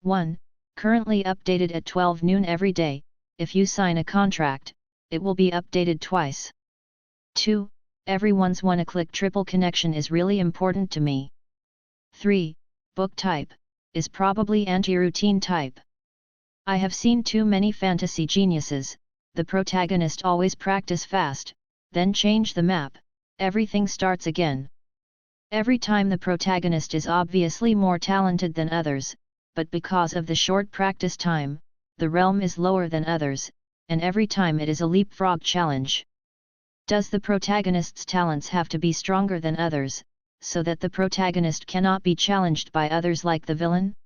1. Currently updated at 12 noon every day. If you sign a contract, it will be updated twice. 2. Everyone's one-click triple connection is really important to me. 3. Book type is probably anti-routine type. I have seen too many fantasy geniuses. The protagonist always practice fast, then change the map, everything starts again. Every time the protagonist is obviously more talented than others, but because of the short practice time, the realm is lower than others, and every time it is a leapfrog challenge. Does the protagonist's talents have to be stronger than others, so that the protagonist cannot be challenged by others like the villain?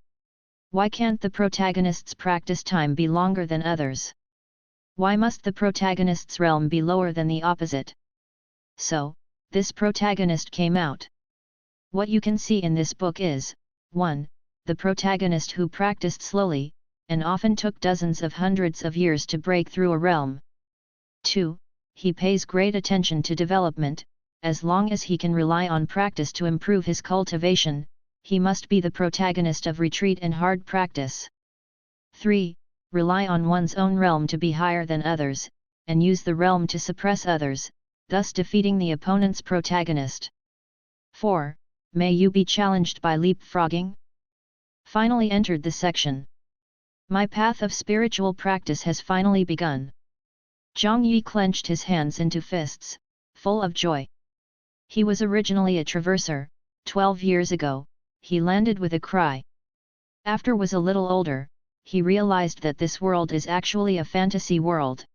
Why can't the protagonist's practice time be longer than others? Why must the protagonist's realm be lower than the opposite? So, this protagonist came out. What you can see in this book is, 1. The protagonist who practiced slowly, and often took dozens of hundreds of years to break through a realm. 2. He pays great attention to development. As long as he can rely on practice to improve his cultivation, he must be the protagonist of retreat and hard practice. 3. Rely on one's own realm to be higher than others, and use the realm to suppress others, thus defeating the opponent's protagonist. 4. May you be challenged by leapfrogging? Finally entered the section. My path of spiritual practice has finally begun. Zhang Yi clenched his hands into fists, full of joy. He was originally a traverser. 12 years ago, he landed with a cry. After was a little older, he realized that this world is actually a fantasy world.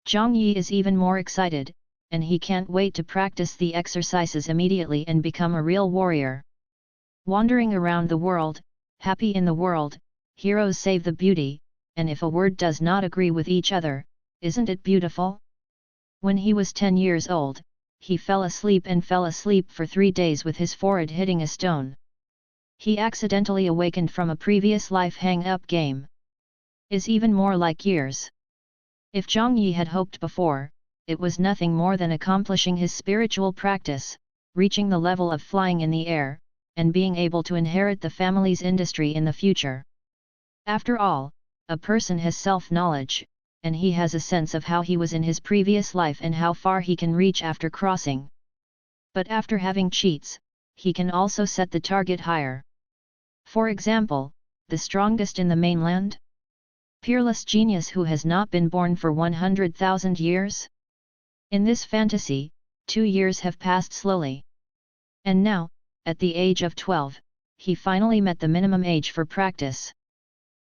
Zhang Yi is even more excited, and he can't wait to practice the exercises immediately and become a real warrior. Wandering around the world, happy in the world, heroes save the beauty, and if a word does not agree with each other, isn't it beautiful? When he was 10 years old, he fell asleep for 3 days with his forehead hitting a stone. He accidentally awakened from a previous life hang-up game. Is even more like years. If Zhang Yi had hoped before, it was nothing more than accomplishing his spiritual practice, reaching the level of flying in the air, and being able to inherit the family's industry in the future. After all, a person has self-knowledge, and he has a sense of how he was in his previous life and how far he can reach after crossing. But after having cheats, he can also set the target higher. For example, the strongest in the mainland? Peerless genius who has not been born for 100,000 years? In this fantasy, 2 years have passed slowly. And now, at the age of 12, he finally met the minimum age for practice.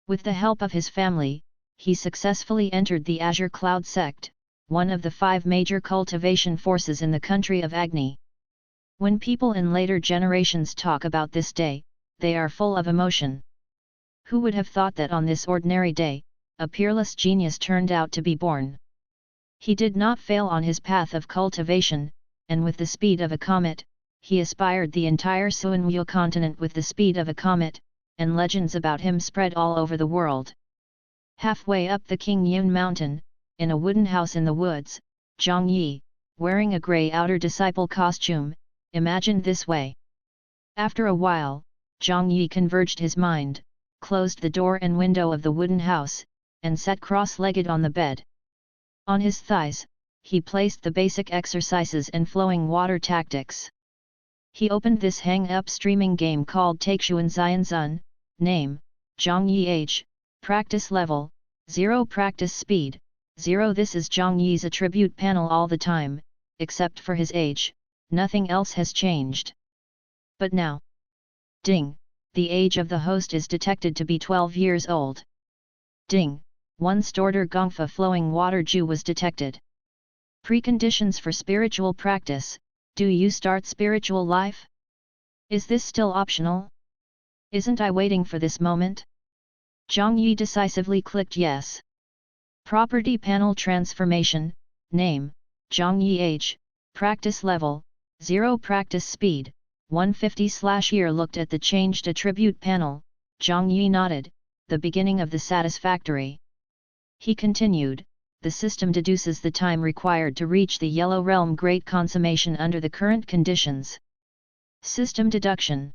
With the help of his family, he successfully entered the Azure Cloud sect, one of the 5 major cultivation forces in the country of Agni. When people in later generations talk about this day, they are full of emotion. Who would have thought that on this ordinary day, a peerless genius turned out to be born? He did not fail on his path of cultivation, and with the speed of a comet, he aspired the entire Suanweo continent with the speed of a comet, and legends about him spread all over the world. Halfway up the King Yun mountain, in a wooden house in the woods, Zhang Yi, wearing a grey outer disciple costume, imagined this way. After a while, Zhang Yi converged his mind, closed the door and window of the wooden house, and sat cross-legged on the bed. On his thighs, he placed the basic exercises and flowing water tactics. He opened this hang-up streaming game called Takeshuan Xianzun, name, Zhang Yi age, practice level, 0 practice speed, 0. This is Zhang Yi's attribute panel all the time, except for his age, nothing else has changed. But now, ding, the age of the host is detected to be 12 years old. Ding, 1 Storter Gongfa flowing water Ju was detected. Preconditions for spiritual practice: do you start spiritual life? Is this still optional? Isn't I waiting for this moment? Zhang Yi decisively clicked yes. Property panel transformation, name, Zhang Yi age, practice level, 0 practice speed, 150/year. Looked at the changed attribute panel, Zhang Yi nodded, the beginning of the satisfactory. He continued, the system deduces the time required to reach the Yellow Realm Great Consummation under the current conditions. System deduction.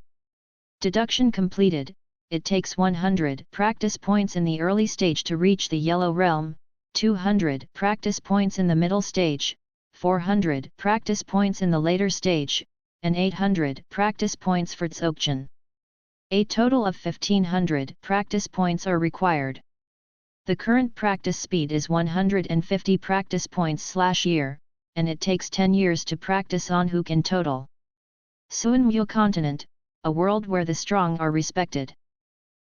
Deduction completed, it takes 100 practice points in the early stage to reach the Yellow Realm, 200 practice points in the middle stage, 400 practice points in the later stage, and 800 practice points for Dzogchen. A total of 1500 practice points are required. The current practice speed is 150 practice points/year, and it takes 10 years to practice Anhuk in total. Suanmyo continent, a world where the strong are respected.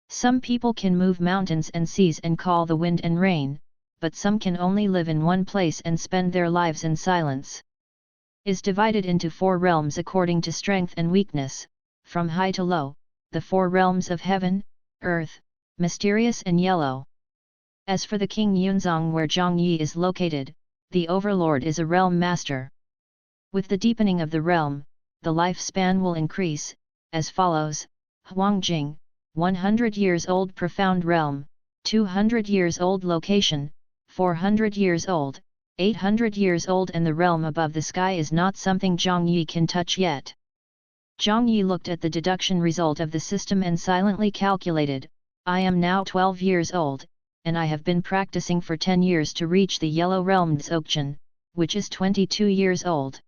Some people can move mountains and seas and call the wind and rain, but some can only live in one place and spend their lives in silence. Is divided into 4 realms according to strength and weakness, from high to low, the 4 realms of heaven, earth, mysterious and yellow. As for the King Yunzong where Zhongyi is located, the overlord is a realm master. With the deepening of the realm, the lifespan will increase, as follows: Huangjing, 100 years old profound realm, 200 years old location, 400 years old, 800 years old, and the realm above the sky is not something Zhongyi can touch yet. Zhongyi looked at the deduction result of the system and silently calculated, I am now 12 years old, and I have been practicing for 10 years to reach the Yellow Realm Dzogchen, which is 22 years old.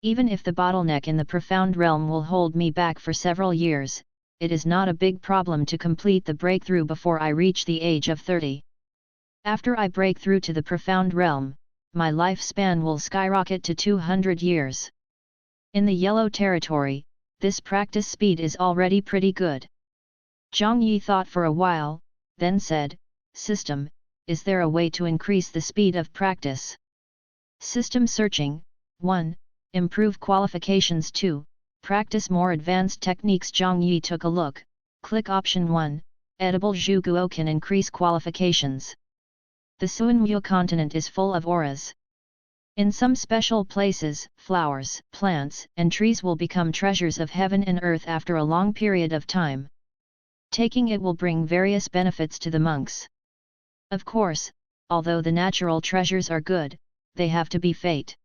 Even if the bottleneck in the profound realm will hold me back for several years, it is not a big problem to complete the breakthrough before I reach the age of 30. After I break through to the profound realm, my lifespan will skyrocket to 200 years. In the Yellow Territory, this practice speed is already pretty good. Zhang Yi thought for a while, then said, System, is there a way to increase the speed of practice? System searching. 1. Improve qualifications. 2. Practice more advanced techniques. Zhang Yi took a look. Click option 1, edible Zhuguo can increase qualifications. The Suanmyo continent is full of auras. In some special places, flowers, plants, and trees will become treasures of heaven and earth after a long period of time. Taking it will bring various benefits to the monks. Of course, although the natural treasures are good, they have to be fate.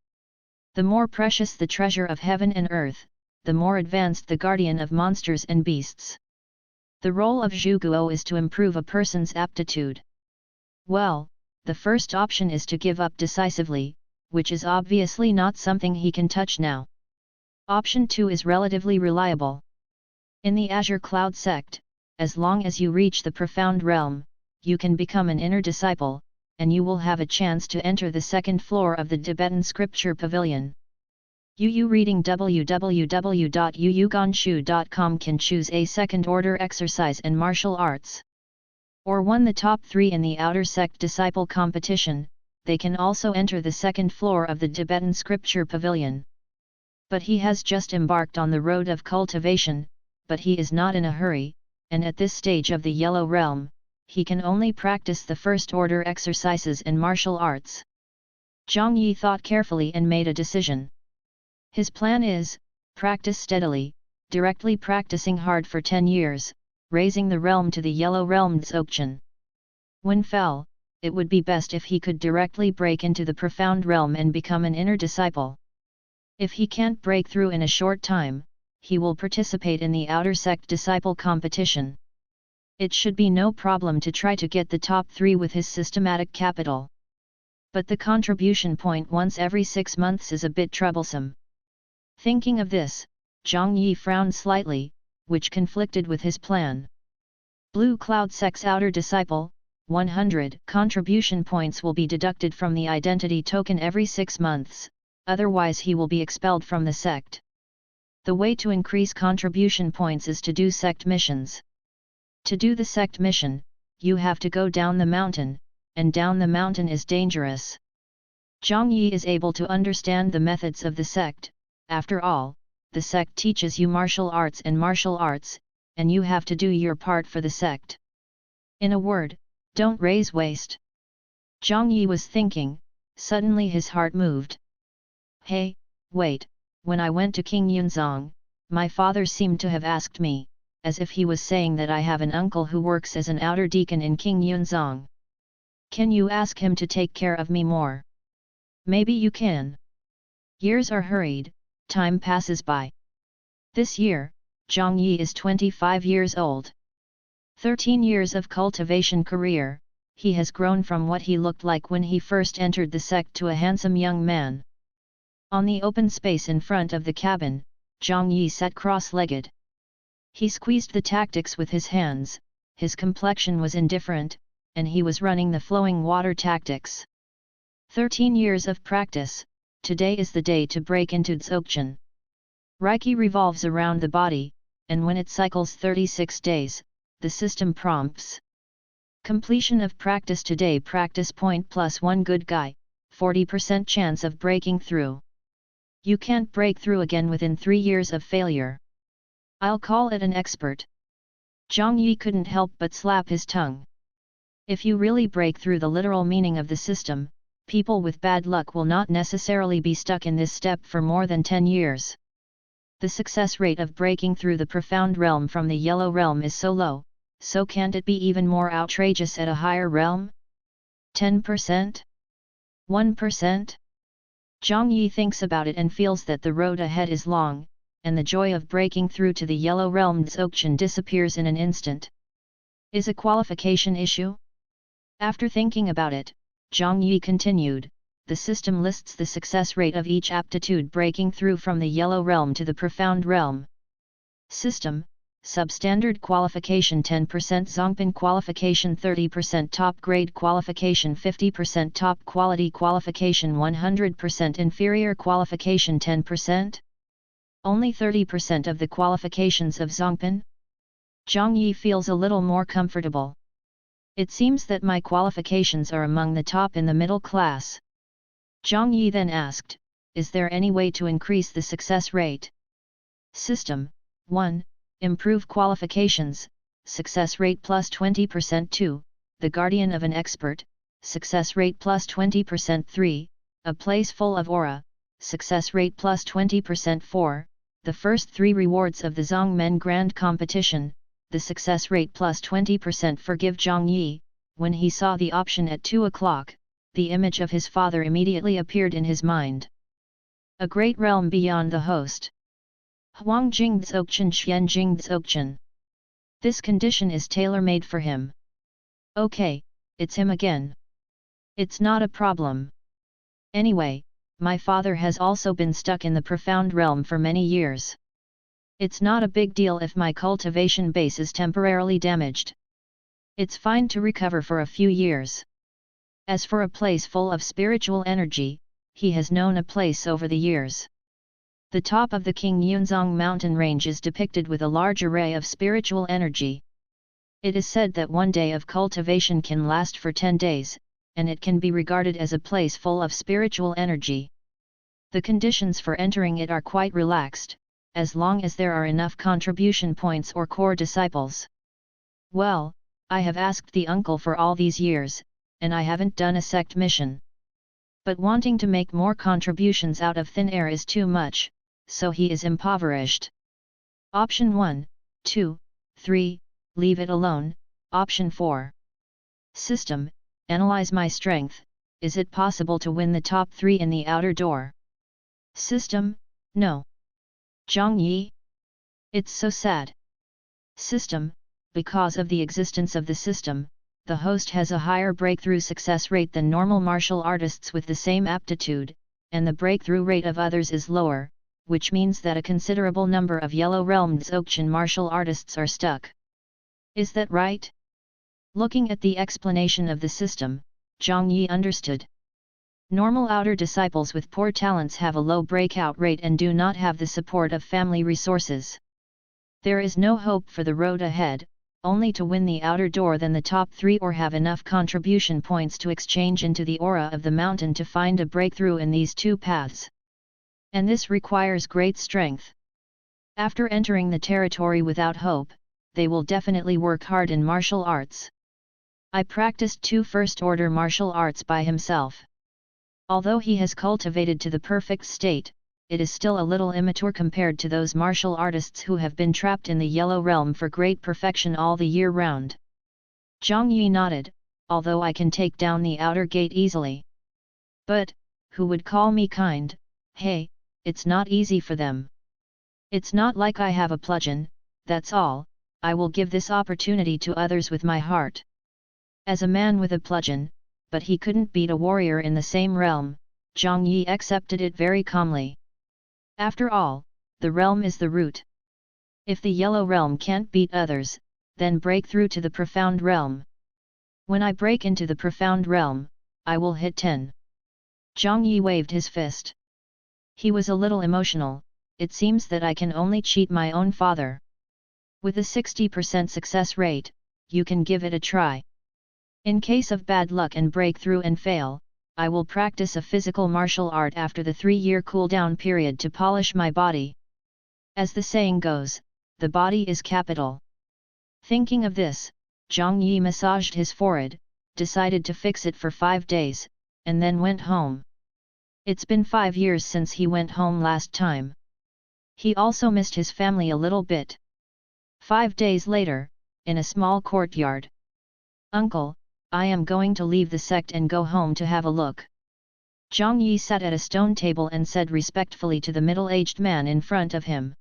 The more precious the treasure of heaven and earth, the more advanced the guardian of monsters and beasts. The role of Zhuguo is to improve a person's aptitude. Well, the first option is to give up decisively, which is obviously not something he can touch now. Option 2 is relatively reliable. In the Azure Cloud sect, as long as you reach the profound realm, you can become an inner disciple, and you will have a chance to enter the second floor of the Tibetan Scripture Pavilion. UU reading www.uuganshu.com can choose a second-order exercise and martial arts. Or won the top 3 in the Outer Sect Disciple competition, they can also enter the second floor of the Tibetan Scripture Pavilion. But he has just embarked on the road of cultivation, but he is not in a hurry, and at this stage of the Yellow Realm, he can only practice the first-order exercises and martial arts. Zhang Yi thought carefully and made a decision. His plan is, practice steadily, directly practicing hard for 10 years, raising the realm to the Yellow Realm Dzogchen. When fell, it would be best if he could directly break into the profound realm and become an inner disciple. If he can't break through in a short time, he will participate in the Outer Sect Disciple competition. It should be no problem to try to get the top 3 with his systematic capital. But the contribution point once every 6 months is a bit troublesome. Thinking of this, Zhang Yi frowned slightly, which conflicted with his plan. Blue Cloud Sect's Outer Disciple, 100 contribution points will be deducted from the identity token every 6 months, otherwise he will be expelled from the sect. The way to increase contribution points is to do sect missions. To do the sect mission, you have to go down the mountain, and down the mountain is dangerous. Zhang Yi is able to understand the methods of the sect. After all, the sect teaches you martial arts, and you have to do your part for the sect. In a word, don't raise waste. Zhang Yi was thinking, suddenly his heart moved. Hey, wait, when I went to King Yunzong, my father seemed to have asked me, as if he was saying that I have an uncle who works as an outer deacon in King Yunzong. Can you ask him to take care of me more? Maybe you can. Years are hurried, time passes by. This year, Zhang Yi is 25 years old. 13 years of cultivation career, he has grown from what he looked like when he first entered the sect to a handsome young man. On the open space in front of the cabin, Zhang Yi sat cross-legged. He squeezed the tactics with his hands, his complexion was indifferent, and he was running the flowing water tactics. 13 years of practice, today is the day to break into Dzogchen. Reiki revolves around the body, and when it cycles 36 days, the system prompts. Completion of practice today, practice point plus 1 good guy, 40% chance of breaking through. You can't break through again within 3 years of failure. I'll call it an expert. Zhang Yi couldn't help but slap his tongue. If you really break through the literal meaning of the system, people with bad luck will not necessarily be stuck in this step for more than 10 years. The success rate of breaking through the profound realm from the yellow realm is so low, so can't it be even more outrageous at a higher realm? 10%? 1%? Zhang Yi thinks about it and feels that the road ahead is long, and the joy of breaking through to the yellow realm Dzogchen disappears in an instant. Is a qualification issue? After thinking about it, Zhang Yi continued, the system lists the success rate of each aptitude breaking through from the yellow realm to the profound realm. System, substandard qualification 10%, Zongpan qualification 30%, top grade qualification 50%, top quality qualification 100%, inferior qualification 10%? Only 30% of the qualifications of Zongpan? Zhang Yi feels a little more comfortable. It seems that my qualifications are among the top in the middle class. Zhang Yi then asked, is there any way to increase the success rate? System, 1. Improve qualifications, success rate plus 20%. 2. The guardian of an expert, success rate plus 20%. 3. A place full of aura, success rate plus 20%. 4. The first 3 rewards of the Zongmen Grand Competition, the success rate plus 20%. Forgive Zhang Yi, when he saw the option at 2 o'clock, the image of his father immediately appeared in his mind. A great realm beyond the host. Huangjing Dzogchen Xianjing Dzogchen. This condition is tailor-made for him. Okay, it's him again. It's not a problem. Anyway, my father has also been stuck in the profound realm for many years. It's not a big deal if my cultivation base is temporarily damaged. It's fine to recover for a few years. As for a place full of spiritual energy, he has known a place over the years. The top of the King Yunzong mountain range is depicted with a large array of spiritual energy. It is said that one day of cultivation can last for 10 days, and it can be regarded as a place full of spiritual energy. The conditions for entering it are quite relaxed, as long as there are enough contribution points or core disciples. Well, I have asked the uncle for all these years, and I haven't done a sect mission. But wanting to make more contributions out of thin air is too much, so he is impoverished. Option 1, 2, 3, leave it alone. Option 4. System, analyze my strength, is it possible to win the top 3 in the outer door? System, no. Zhang Yi? It's so sad. System, because of the existence of the system, the host has a higher breakthrough success rate than normal martial artists with the same aptitude, and the breakthrough rate of others is lower, which means that a considerable number of Yellow Realm Dzogchen martial artists are stuck. Is that right? Looking at the explanation of the system, Zhang Yi understood. Normal outer disciples with poor talents have a low breakout rate and do not have the support of family resources. There is no hope for the road ahead, only to win the outer door than the top 3 or have enough contribution points to exchange into the aura of the mountain to find a breakthrough in these 2 paths. And this requires great strength. After entering the territory without hope, they will definitely work hard in martial arts. I practiced 2 first-order martial arts by himself. Although he has cultivated to the perfect state, it is still a little immature compared to those martial artists who have been trapped in the Yellow Realm for great perfection all the year round. Zhang Yi nodded, although I can take down the outer gate easily. But, who would call me kind? Hey, it's not easy for them. It's not like I have a bludgeon, that's all, I will give this opportunity to others with my heart. As a man with a bludgeon, but he couldn't beat a warrior in the same realm, Zhang Yi accepted it very calmly. After all, the realm is the root. If the yellow realm can't beat others, then break through to the profound realm. When I break into the profound realm, I will hit 10. Zhang Yi waved his fist. He was a little emotional. It seems that I can only cheat my own father. With a 60% success rate, you can give it a try. In case of bad luck and breakthrough and fail, I will practice a physical martial art after the 3-year cooldown period to polish my body. As the saying goes, the body is capital. Thinking of this, Zhang Yi massaged his forehead, decided to fix it for 5 days, and then went home. It's been 5 years since he went home last time. He also missed his family a little bit. 5 days later, in a small courtyard. Uncle, I am going to leave the sect and go home to have a look. Zhang Yi sat at a stone table and said respectfully to the middle-aged man in front of him.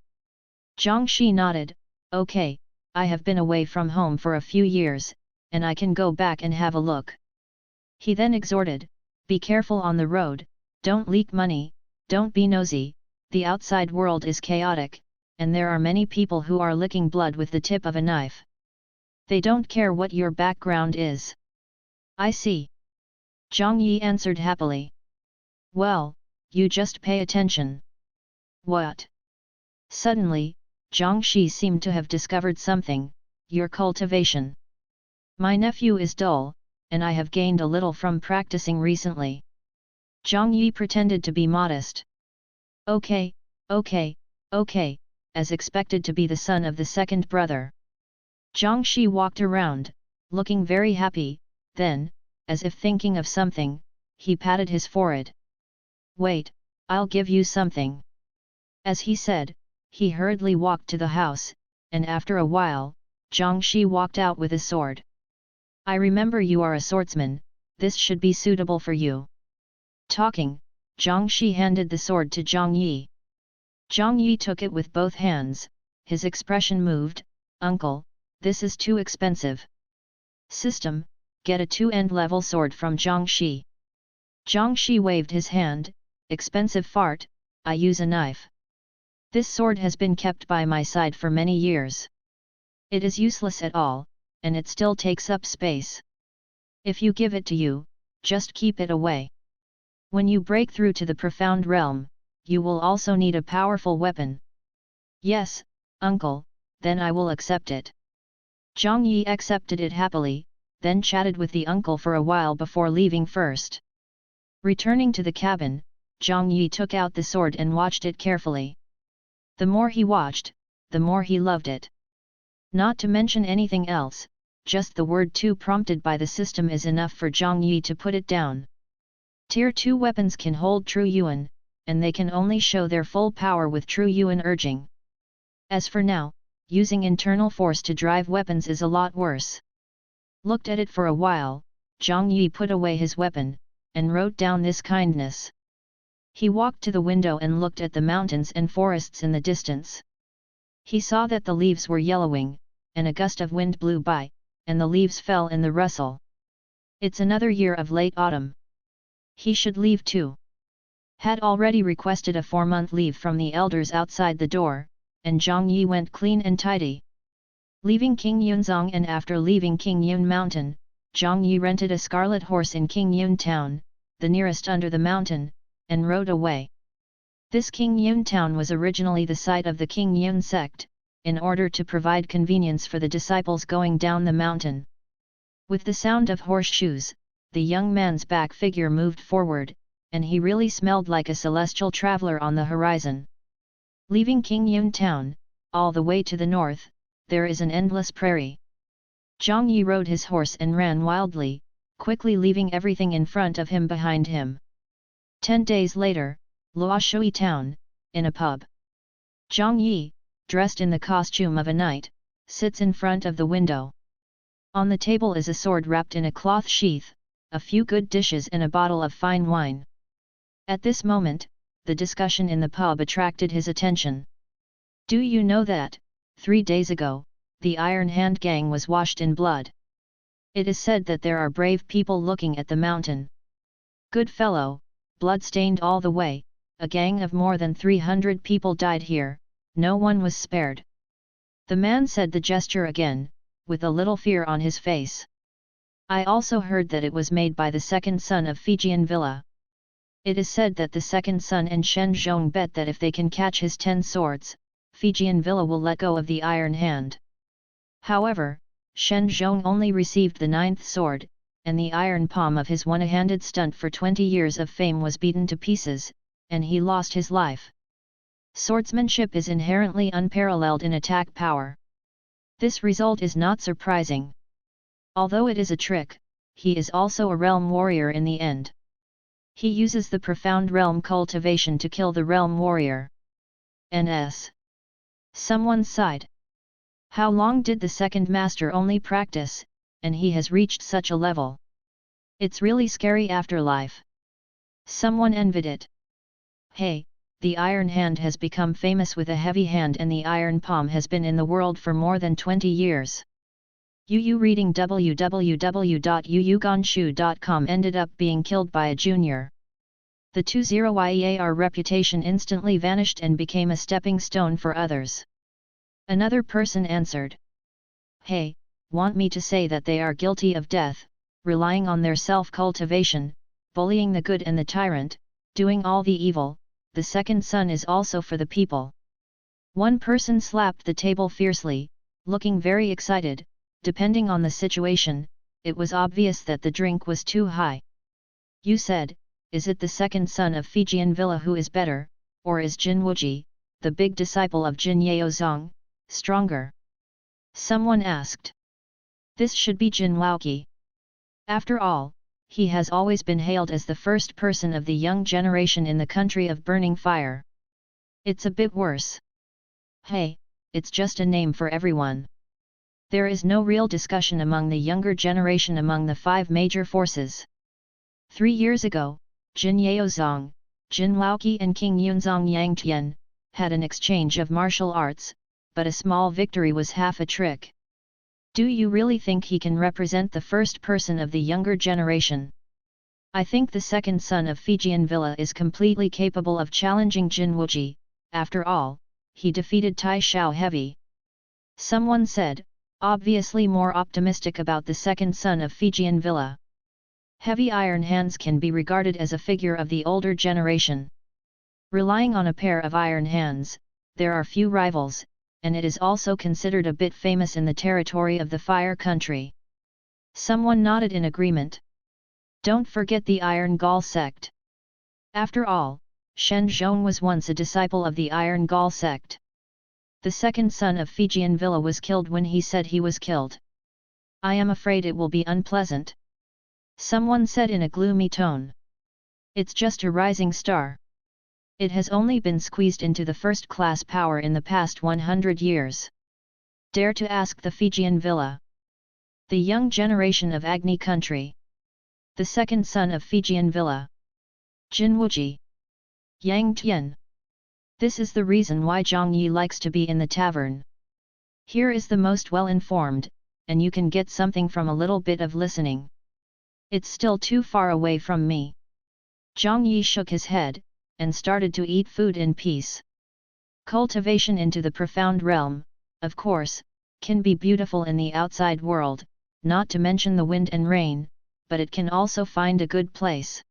Zhang Shi nodded, okay, I have been away from home for a few years, and I can go back and have a look. He then exhorted, be careful on the road, don't leak money, don't be nosy, the outside world is chaotic, and there are many people who are licking blood with the tip of a knife. They don't care what your background is. I see. Zhang Yi answered happily. Well, you just pay attention. What? Suddenly, Zhang Shi seemed to have discovered something, your cultivation. My nephew is dull, and I have gained a little from practicing recently. Zhang Yi pretended to be modest. Okay, as expected to be the son of the second brother. Zhang Shi walked around, looking very happy, then, as if thinking of something, he patted his forehead. Wait, I'll give you something. As he said, he hurriedly walked to the house, and after a while, Zhang Shi walked out with a sword. I remember you are a swordsman, this should be suitable for you. Talking, Zhang Shi handed the sword to Zhang Yi. Zhang Yi took it with both hands, his expression moved, Uncle, this is too expensive. System, get a 2-end level sword from Zhang Shi. Zhang Shi waved his hand, expensive fart, I use a knife. This sword has been kept by my side for many years. It is useless at all, and it still takes up space. If you give it to you, just keep it away. When you break through to the profound realm, you will also need a powerful weapon. Yes, uncle, then I will accept it. Zhang Yi accepted it happily, then chatted with the uncle for a while before leaving first. Returning to the cabin, Zhang Yi took out the sword and watched it carefully. The more he watched, the more he loved it. Not to mention anything else, just the word 2 prompted by the system is enough for Zhang Yi to put it down. Tier 2 weapons can hold true yuan, and they can only show their full power with true yuan urging. As for now, using internal force to drive weapons is a lot worse. Looked at it for a while, Zhang Yi put away his weapon, and wrote down this kindness. He walked to the window and looked at the mountains and forests in the distance. He saw that the leaves were yellowing, and a gust of wind blew by, and the leaves fell in the rustle. It's another year of late autumn. He should leave too. Had already requested a 4-month leave from the elders outside the door, and Zhang Yi went clean and tidy. Leaving King Yunzong and after leaving King Yun Mountain, Zhang Yi rented a scarlet horse in King Yun Town, the nearest under the mountain, and rode away. This King Yun Town was originally the site of the King Yun sect, in order to provide convenience for the disciples going down the mountain. With the sound of horseshoes, the young man's back figure moved forward, and he really smelled like a celestial traveler on the horizon. Leaving King Yun Town, all the way to the north, there is an endless prairie. Zhang Yi rode his horse and ran wildly, quickly leaving everything in front of him behind him. 10 days later, Luoshui Town, in a pub. Zhang Yi, dressed in the costume of a knight, sits in front of the window. On the table is a sword wrapped in a cloth sheath, a few good dishes and a bottle of fine wine. At this moment, the discussion in the pub attracted his attention. Do you know that, 3 days ago, the Iron Hand gang was washed in blood. It is said that there are brave people looking at the mountain. Good fellow, blood-stained all the way, a gang of more than 300 people died here, no one was spared. The man said the gesture again, with a little fear on his face. I also heard that it was made by the second son of Fijian Villa. It is said that the second son and Shen Zhong bet that if they can catch his 10 swords, Fijian Villa will let go of the Iron Hand. However, Shen Zhong only received the 9th sword, and the iron palm of his one-handed stunt for 20 years of fame was beaten to pieces, and he lost his life. Swordsmanship is inherently unparalleled in attack power. This result is not surprising. Although it is a trick, he is also a realm warrior in the end. He uses the profound realm cultivation to kill the realm warrior. NS. Someone sighed. How long did the second master only practice, and he has reached such a level? It's really scary afterlife. Someone envied it. Hey, the Iron Hand has become famous with a heavy hand, and the Iron Palm has been in the world for more than 20 years. Yu reading www.yuyuganshu.com ended up being killed by a junior. The 20year reputation instantly vanished and became a stepping stone for others. Another person answered. Hey, want me to say that they are guilty of death, relying on their self-cultivation, bullying the good and the tyrant, doing all the evil. The second son is also for the people. One person slapped the table fiercely, looking very excited. Depending on the situation, it was obvious that the drink was too high. You said, is it the second son of Fijian Villa who is better, or is Jin Wuji, the big disciple of Jin Yaozong, stronger? Someone asked. This should be Jin Laoqi. After all, he has always been hailed as the first person of the young generation in the country of burning fire. It's a bit worse. Hey, it's just a name for everyone. There is no real discussion among the younger generation among the 5 major forces. 3 years ago, Jin Yaozong, Jin Laoqi and King Yunzong Yangtian had an exchange of martial arts, but a small victory was half a trick. Do you really think he can represent the first person of the younger generation? I think the second son of Fijian Villa is completely capable of challenging Jin Wuji. After all, he defeated Tai Shao Heavy. Someone said, obviously more optimistic about the second son of Fijian Villa. Heavy Iron Hands can be regarded as a figure of the older generation. Relying on a pair of iron hands, there are few rivals, and it is also considered a bit famous in the territory of the Fire Country. Someone nodded in agreement. Don't forget the Iron Gaul sect. After all, Shen Zhong was once a disciple of the Iron Gaul sect. The second son of Fijian Villa was killed when he said he was killed. I am afraid it will be unpleasant. Someone said in a gloomy tone. It's just a rising star. It has only been squeezed into the first-class power in the past 100 years. Dare to ask the Fijian Villa. The young generation of Agni country. The second son of Fijian Villa. Jin Wuji. Yang Tian. This is the reason why Zhang Yi likes to be in the tavern. Here is the most well-informed, and you can get something from a little bit of listening. It's still too far away from me. Zhang Yi shook his head, and started to eat food in peace. Cultivation into the profound realm, of course, can be beautiful in the outside world, not to mention the wind and rain, but it can also find a good place.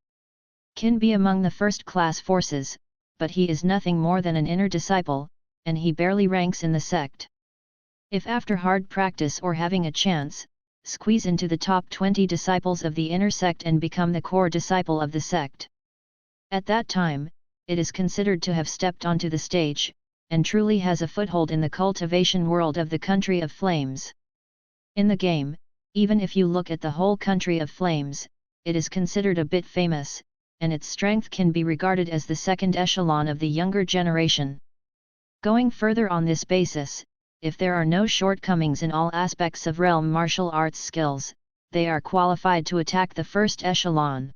Can be among the first-class forces, but he is nothing more than an inner disciple, and he barely ranks in the sect. If after hard practice or having a chance, squeeze into the top 20 disciples of the inner sect and become the core disciple of the sect. At that time, it is considered to have stepped onto the stage, and truly has a foothold in the cultivation world of the Country of Flames. In the game, even if you look at the whole Country of Flames, it is considered a bit famous, and its strength can be regarded as the second echelon of the younger generation. Going further on this basis, if there are no shortcomings in all aspects of realm martial arts skills, they are qualified to attack the first echelon.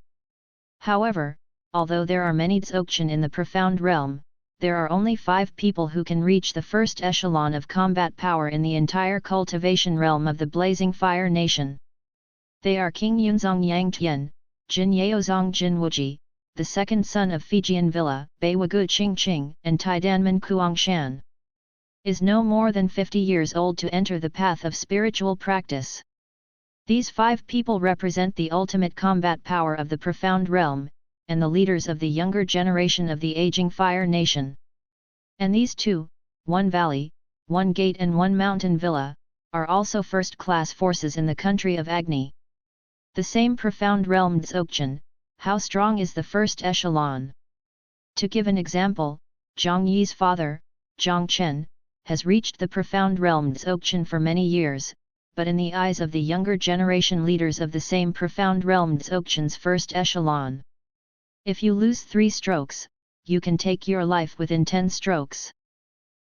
However, although there are many Dzogchen in the profound realm, there are only 5 people who can reach the first echelon of combat power in the entire cultivation realm of the Blazing Fire Nation. They are King Yunzong Yang Tian, Jin Yaozong Jin Wuji, the second son of Fijian Villa, Bei Wagu Qing Qing, and Taidanman Kuang Shan. Is no more than 50 years old to enter the path of spiritual practice. These 5 people represent the ultimate combat power of the profound realm, and the leaders of the younger generation of the aging Fire Nation. And these 2, 1 valley, 1 gate and 1 mountain villa, are also first-class forces in the country of Agni. The same profound realm Dzogchen, how strong is the first echelon? To give an example, Zhang Yi's father, Zhang Chen, has reached the profound realm Dzogchen for many years, but in the eyes of the younger generation leaders of the same profound realm Dzogchen's first echelon. If you lose 3 strokes, you can take your life within 10 strokes.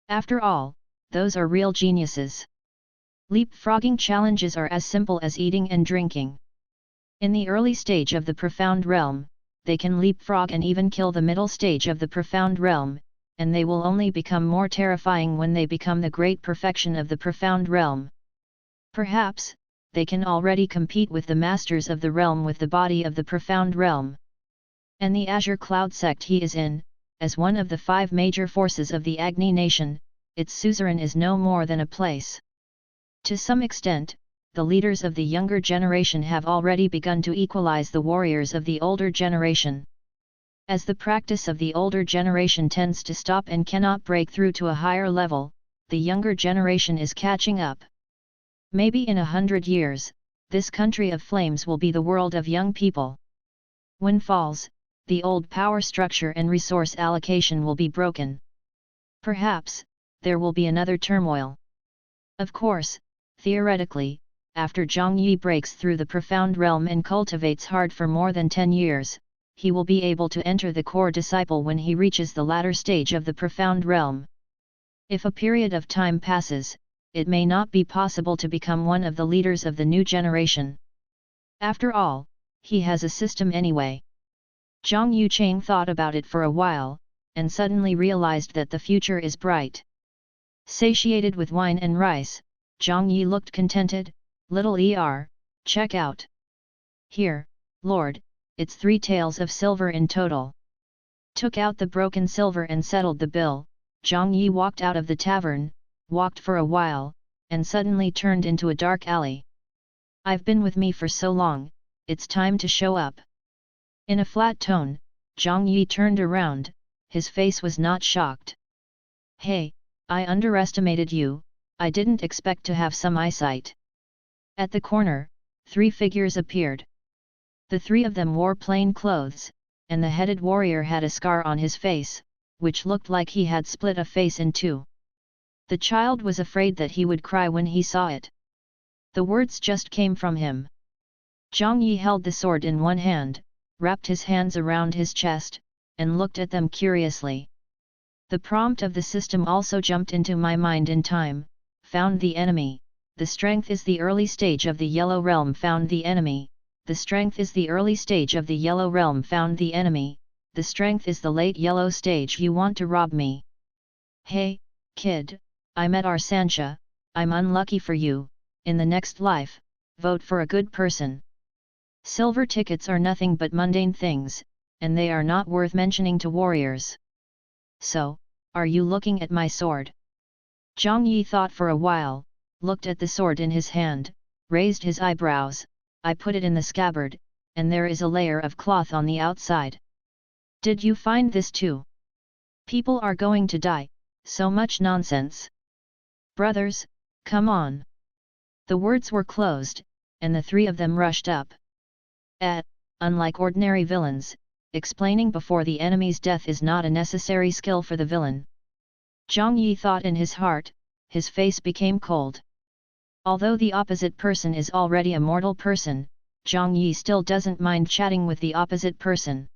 After all, those are real geniuses. Leapfrogging challenges are as simple as eating and drinking. In the early stage of the profound realm, they can leapfrog and even kill the middle stage of the profound realm, and they will only become more terrifying when they become the great perfection of the profound realm. Perhaps, they can already compete with the masters of the realm with the body of the profound realm. And the Azure Cloud sect he is in, as one of the 5 major forces of the Agni nation, its suzerain is no more than a place. To some extent, the leaders of the younger generation have already begun to equalize the warriors of the older generation. As the practice of the older generation tends to stop and cannot break through to a higher level, the younger generation is catching up. Maybe in 100 years, this country of flames will be the world of young people. When falls, the old power structure and resource allocation will be broken. Perhaps, there will be another turmoil. Of course, theoretically, after Zhang Yi breaks through the profound realm and cultivates hard for more than 10 years, he will be able to enter the core disciple when he reaches the latter stage of the profound realm. If a period of time passes, it may not be possible to become one of the leaders of the new generation. After all, he has a system anyway. Zhang Yuchang thought about it for a while, and suddenly realized that the future is bright. Satiated with wine and rice, Zhang Yi looked contented. Little check out. Here, Lord, it's 3 taels of silver in total. Took out the broken silver and settled the bill. Zhang Yi walked out of the tavern, walked for a while, and suddenly turned into a dark alley. I've been with me for so long, it's time to show up. In a flat tone, Zhang Yi turned around, his face was not shocked. Hey, I underestimated you, I didn't expect to have some eyesight. At the corner, 3 figures appeared. The 3 of them wore plain clothes, and the headed warrior had a scar on his face, which looked like he had split a face in 2. The child was afraid that he would cry when he saw it. The words just came from him. Zhang Yi held the sword in one hand, wrapped his hands around his chest, and looked at them curiously. The prompt of the system also jumped into my mind in time. Found the enemy. The strength is the early stage of the yellow realm. Found the enemy. The strength is the early stage of the yellow realm. Found the enemy. The strength is the late yellow stage. You want to rob me? Hey, kid, I met our Sancha, I'm unlucky for you, in the next life, vote for a good person. Silver tickets are nothing but mundane things, and they are not worth mentioning to warriors. So, are you looking at my sword? Zhang Yi thought for a while, looked at the sword in his hand, raised his eyebrows. I put it in the scabbard, and there is a layer of cloth on the outside. Did you find this too? People are going to die, so much nonsense. Brothers, come on. The words were closed, and the 3 of them rushed up. Unlike ordinary villains, explaining before the enemy's death is not a necessary skill for the villain. Zhang Yi thought in his heart, his face became cold. Although the opposite person is already a mortal person, Zhang Yi still doesn't mind chatting with the opposite person.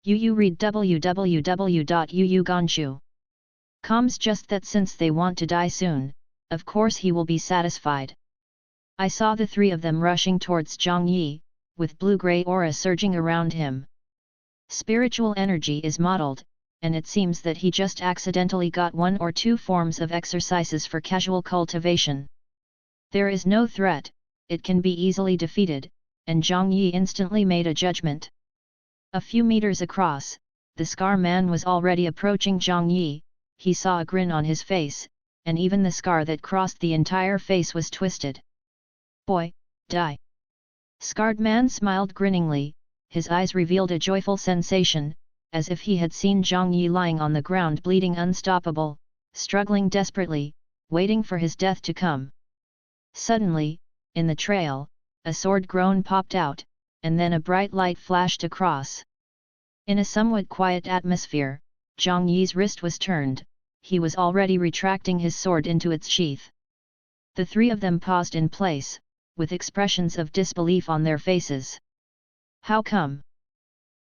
You read www.yuuganshu.com's just that since they want to die soon, of course he will be satisfied. I saw the 3 of them rushing towards Zhang Yi, with blue-grey aura surging around him. Spiritual energy is modeled, and it seems that he just accidentally got 1 or 2 forms of exercises for casual cultivation. There is no threat, it can be easily defeated, and Zhang Yi instantly made a judgment. A few meters across, the scar man was already approaching Zhang Yi. He saw a grin on his face, and even the scar that crossed the entire face was twisted. Boy, die! Scarred man smiled grinningly, his eyes revealed a joyful sensation, as if he had seen Zhang Yi lying on the ground bleeding unstoppable, struggling desperately, waiting for his death to come. Suddenly, in the trail, a sword groan popped out, and then a bright light flashed across. In a somewhat quiet atmosphere, Zhang Yi's wrist was turned, he was already retracting his sword into its sheath. The 3 of them paused in place, with expressions of disbelief on their faces. How come?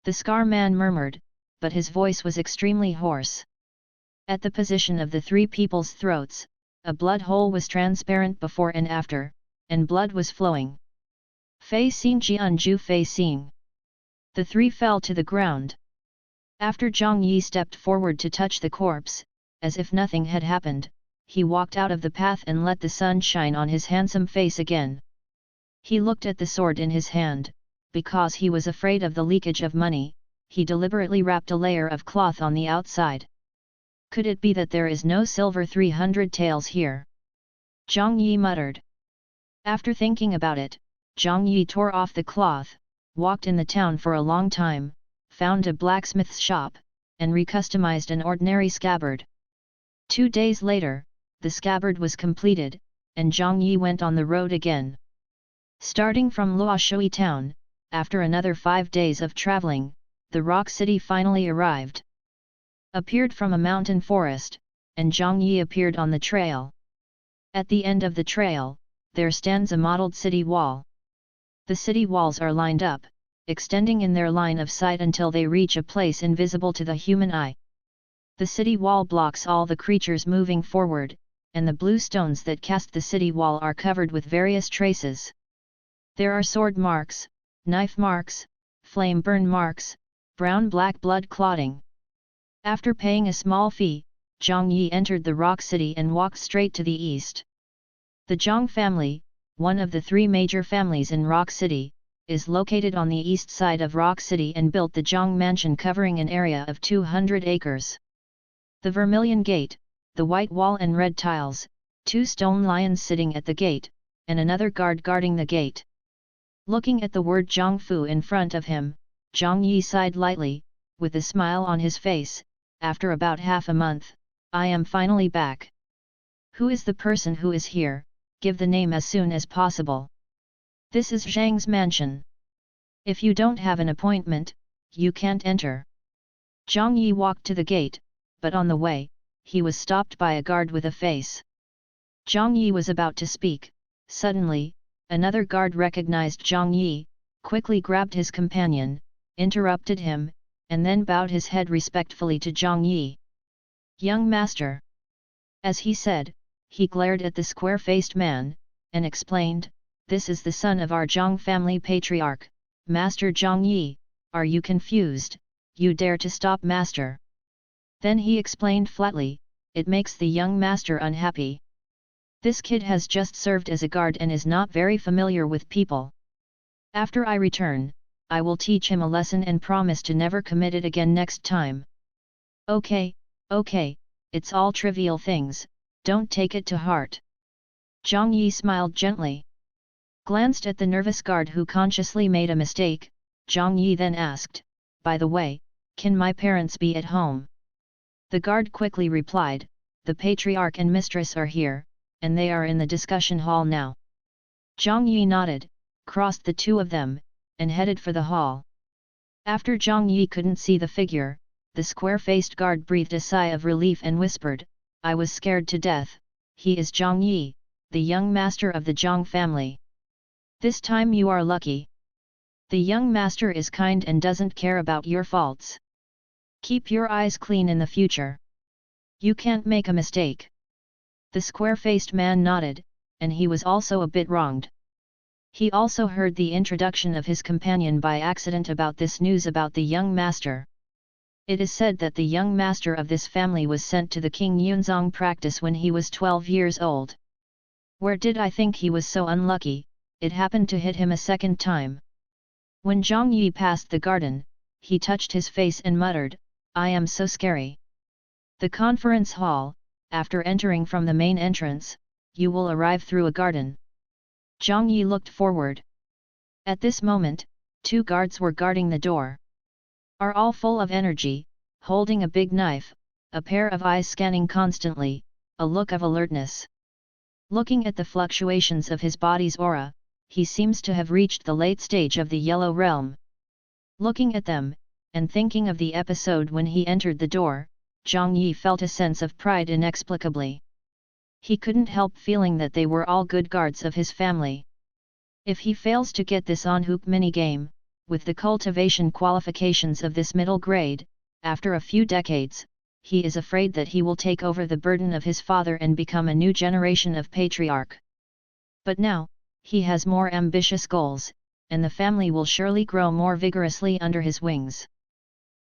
The scar man murmured, but his voice was extremely hoarse. At the position of the 3 people's throats, a blood hole was transparent before and after, and blood was flowing. Fei Xing Jianju Fei Xing. The 3 fell to the ground. After Zhang Yi stepped forward to touch the corpse, as if nothing had happened, he walked out of the path and let the sun shine on his handsome face again. He looked at the sword in his hand. Because he was afraid of the leakage of money, he deliberately wrapped a layer of cloth on the outside. Could it be that there is no silver 300 taels here? Zhang Yi muttered. After thinking about it, Zhang Yi tore off the cloth, walked in the town for a long time, found a blacksmith's shop, and recustomized an ordinary scabbard. 2 days later, the scabbard was completed, and Zhang Yi went on the road again. Starting from Luoshui town, after another 5 days of traveling, the rock city finally arrived. Appeared from a mountain forest, and Zhang Yi appeared on the trail. At the end of the trail, there stands a modeled city wall. The city walls are lined up, extending in their line of sight until they reach a place invisible to the human eye. The city wall blocks all the creatures moving forward, and the blue stones that cast the city wall are covered with various traces. There are sword marks, knife marks, flame burn marks, brown-black blood clotting. After paying a small fee, Zhang Yi entered the rock city and walked straight to the east. The Zhang family, one of the 3 major families in Rock City, is located on the east side of Rock City and built the Zhang mansion covering an area of 200 acres. The vermilion gate, the white wall and red tiles, 2 stone lions sitting at the gate, and another guard guarding the gate. Looking at the word Zhangfu in front of him, Zhang Yi sighed lightly, with a smile on his face. After about half a month, I am finally back. Who is the person who is here? Give the name as soon as possible. This is Zhang's mansion. If you don't have an appointment, you can't enter. Zhang Yi walked to the gate, but on the way, he was stopped by a guard with a face. Zhang Yi was about to speak. Suddenly, another guard recognized Zhang Yi, quickly grabbed his companion, interrupted him, and then bowed his head respectfully to Zhang Yi. Young master. As he said, he glared at the square-faced man, and explained, this is the son of our Zhang family patriarch, Master Zhang Yi. Are you confused? You dare to stop master? Then he explained flatly, it makes the young master unhappy. This kid has just served as a guard and is not very familiar with people. After I return, I will teach him a lesson and promise to never commit it again next time. Okay, it's all trivial things, don't take it to heart. Zhang Yi smiled gently. Glanced at the nervous guard who consciously made a mistake, Zhang Yi then asked, by the way, can my parents be at home? The guard quickly replied, the patriarch and mistress are here, and they are in the discussion hall now. Zhang Yi nodded, crossed the 2 of them, and headed for the hall. After Zhang Yi couldn't see the figure, the square-faced guard breathed a sigh of relief and whispered, I was scared to death. He is Zhang Yi, the young master of the Zhang family. This time you are lucky. The young master is kind and doesn't care about your faults. Keep your eyes clean in the future. You can't make a mistake. The square-faced man nodded, and he was also a bit wronged. He also heard the introduction of his companion by accident about this news about the young master. It is said that the young master of this family was sent to the King Yunzong practice when he was 12 years old. Where did I think he was so unlucky, it happened to hit him a second time. When Zhang Yi passed the garden, he touched his face and muttered, "I am so scary." The conference hall, after entering from the main entrance, you will arrive through a garden. Zhang Yi looked forward. At this moment, 2 guards were guarding the door. Are all full of energy, holding a big knife, a pair of eyes scanning constantly, a look of alertness. Looking at the fluctuations of his body's aura, he seems to have reached the late stage of the yellow realm. Looking at them, and thinking of the episode when he entered the door, Zhang Yi felt a sense of pride inexplicably. He couldn't help feeling that they were all good guards of his family. If he fails to get this on-hook minigame, with the cultivation qualifications of this middle grade, after a few decades, he is afraid that he will take over the burden of his father and become a new generation of patriarch. But now, he has more ambitious goals, and the family will surely grow more vigorously under his wings.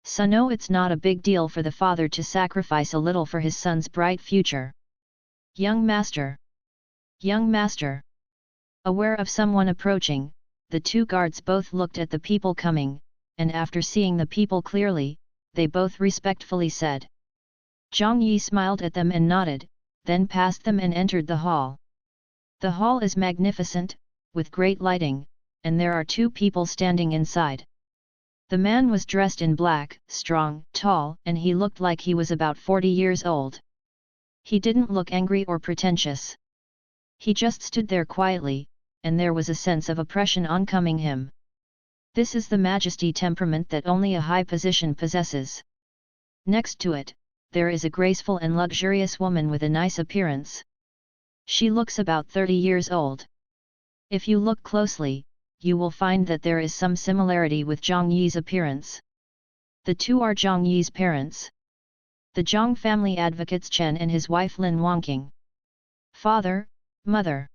So no, it's not a big deal for the father to sacrifice a little for his son's bright future. Young master! Young master! Aware of someone approaching, the 2 guards both looked at the people coming, and after seeing the people clearly, they both respectfully said. Zhang Yi smiled at them and nodded, then passed them and entered the hall. The hall is magnificent, with great lighting, and there are 2 people standing inside. The man was dressed in black, strong, tall, and he looked like he was about 40 years old. He didn't look angry or pretentious. He just stood there quietly, and there was a sense of oppression oncoming him. This is the majesty temperament that only a high position possesses. Next to it, there is a graceful and luxurious woman with a nice appearance. She looks about 30 years old. If you look closely, you will find that there is some similarity with Zhang Yi's appearance. The 2 are Zhang Yi's parents. The Zhang family advocates Chen and his wife Lin Wangqing. Father, mother.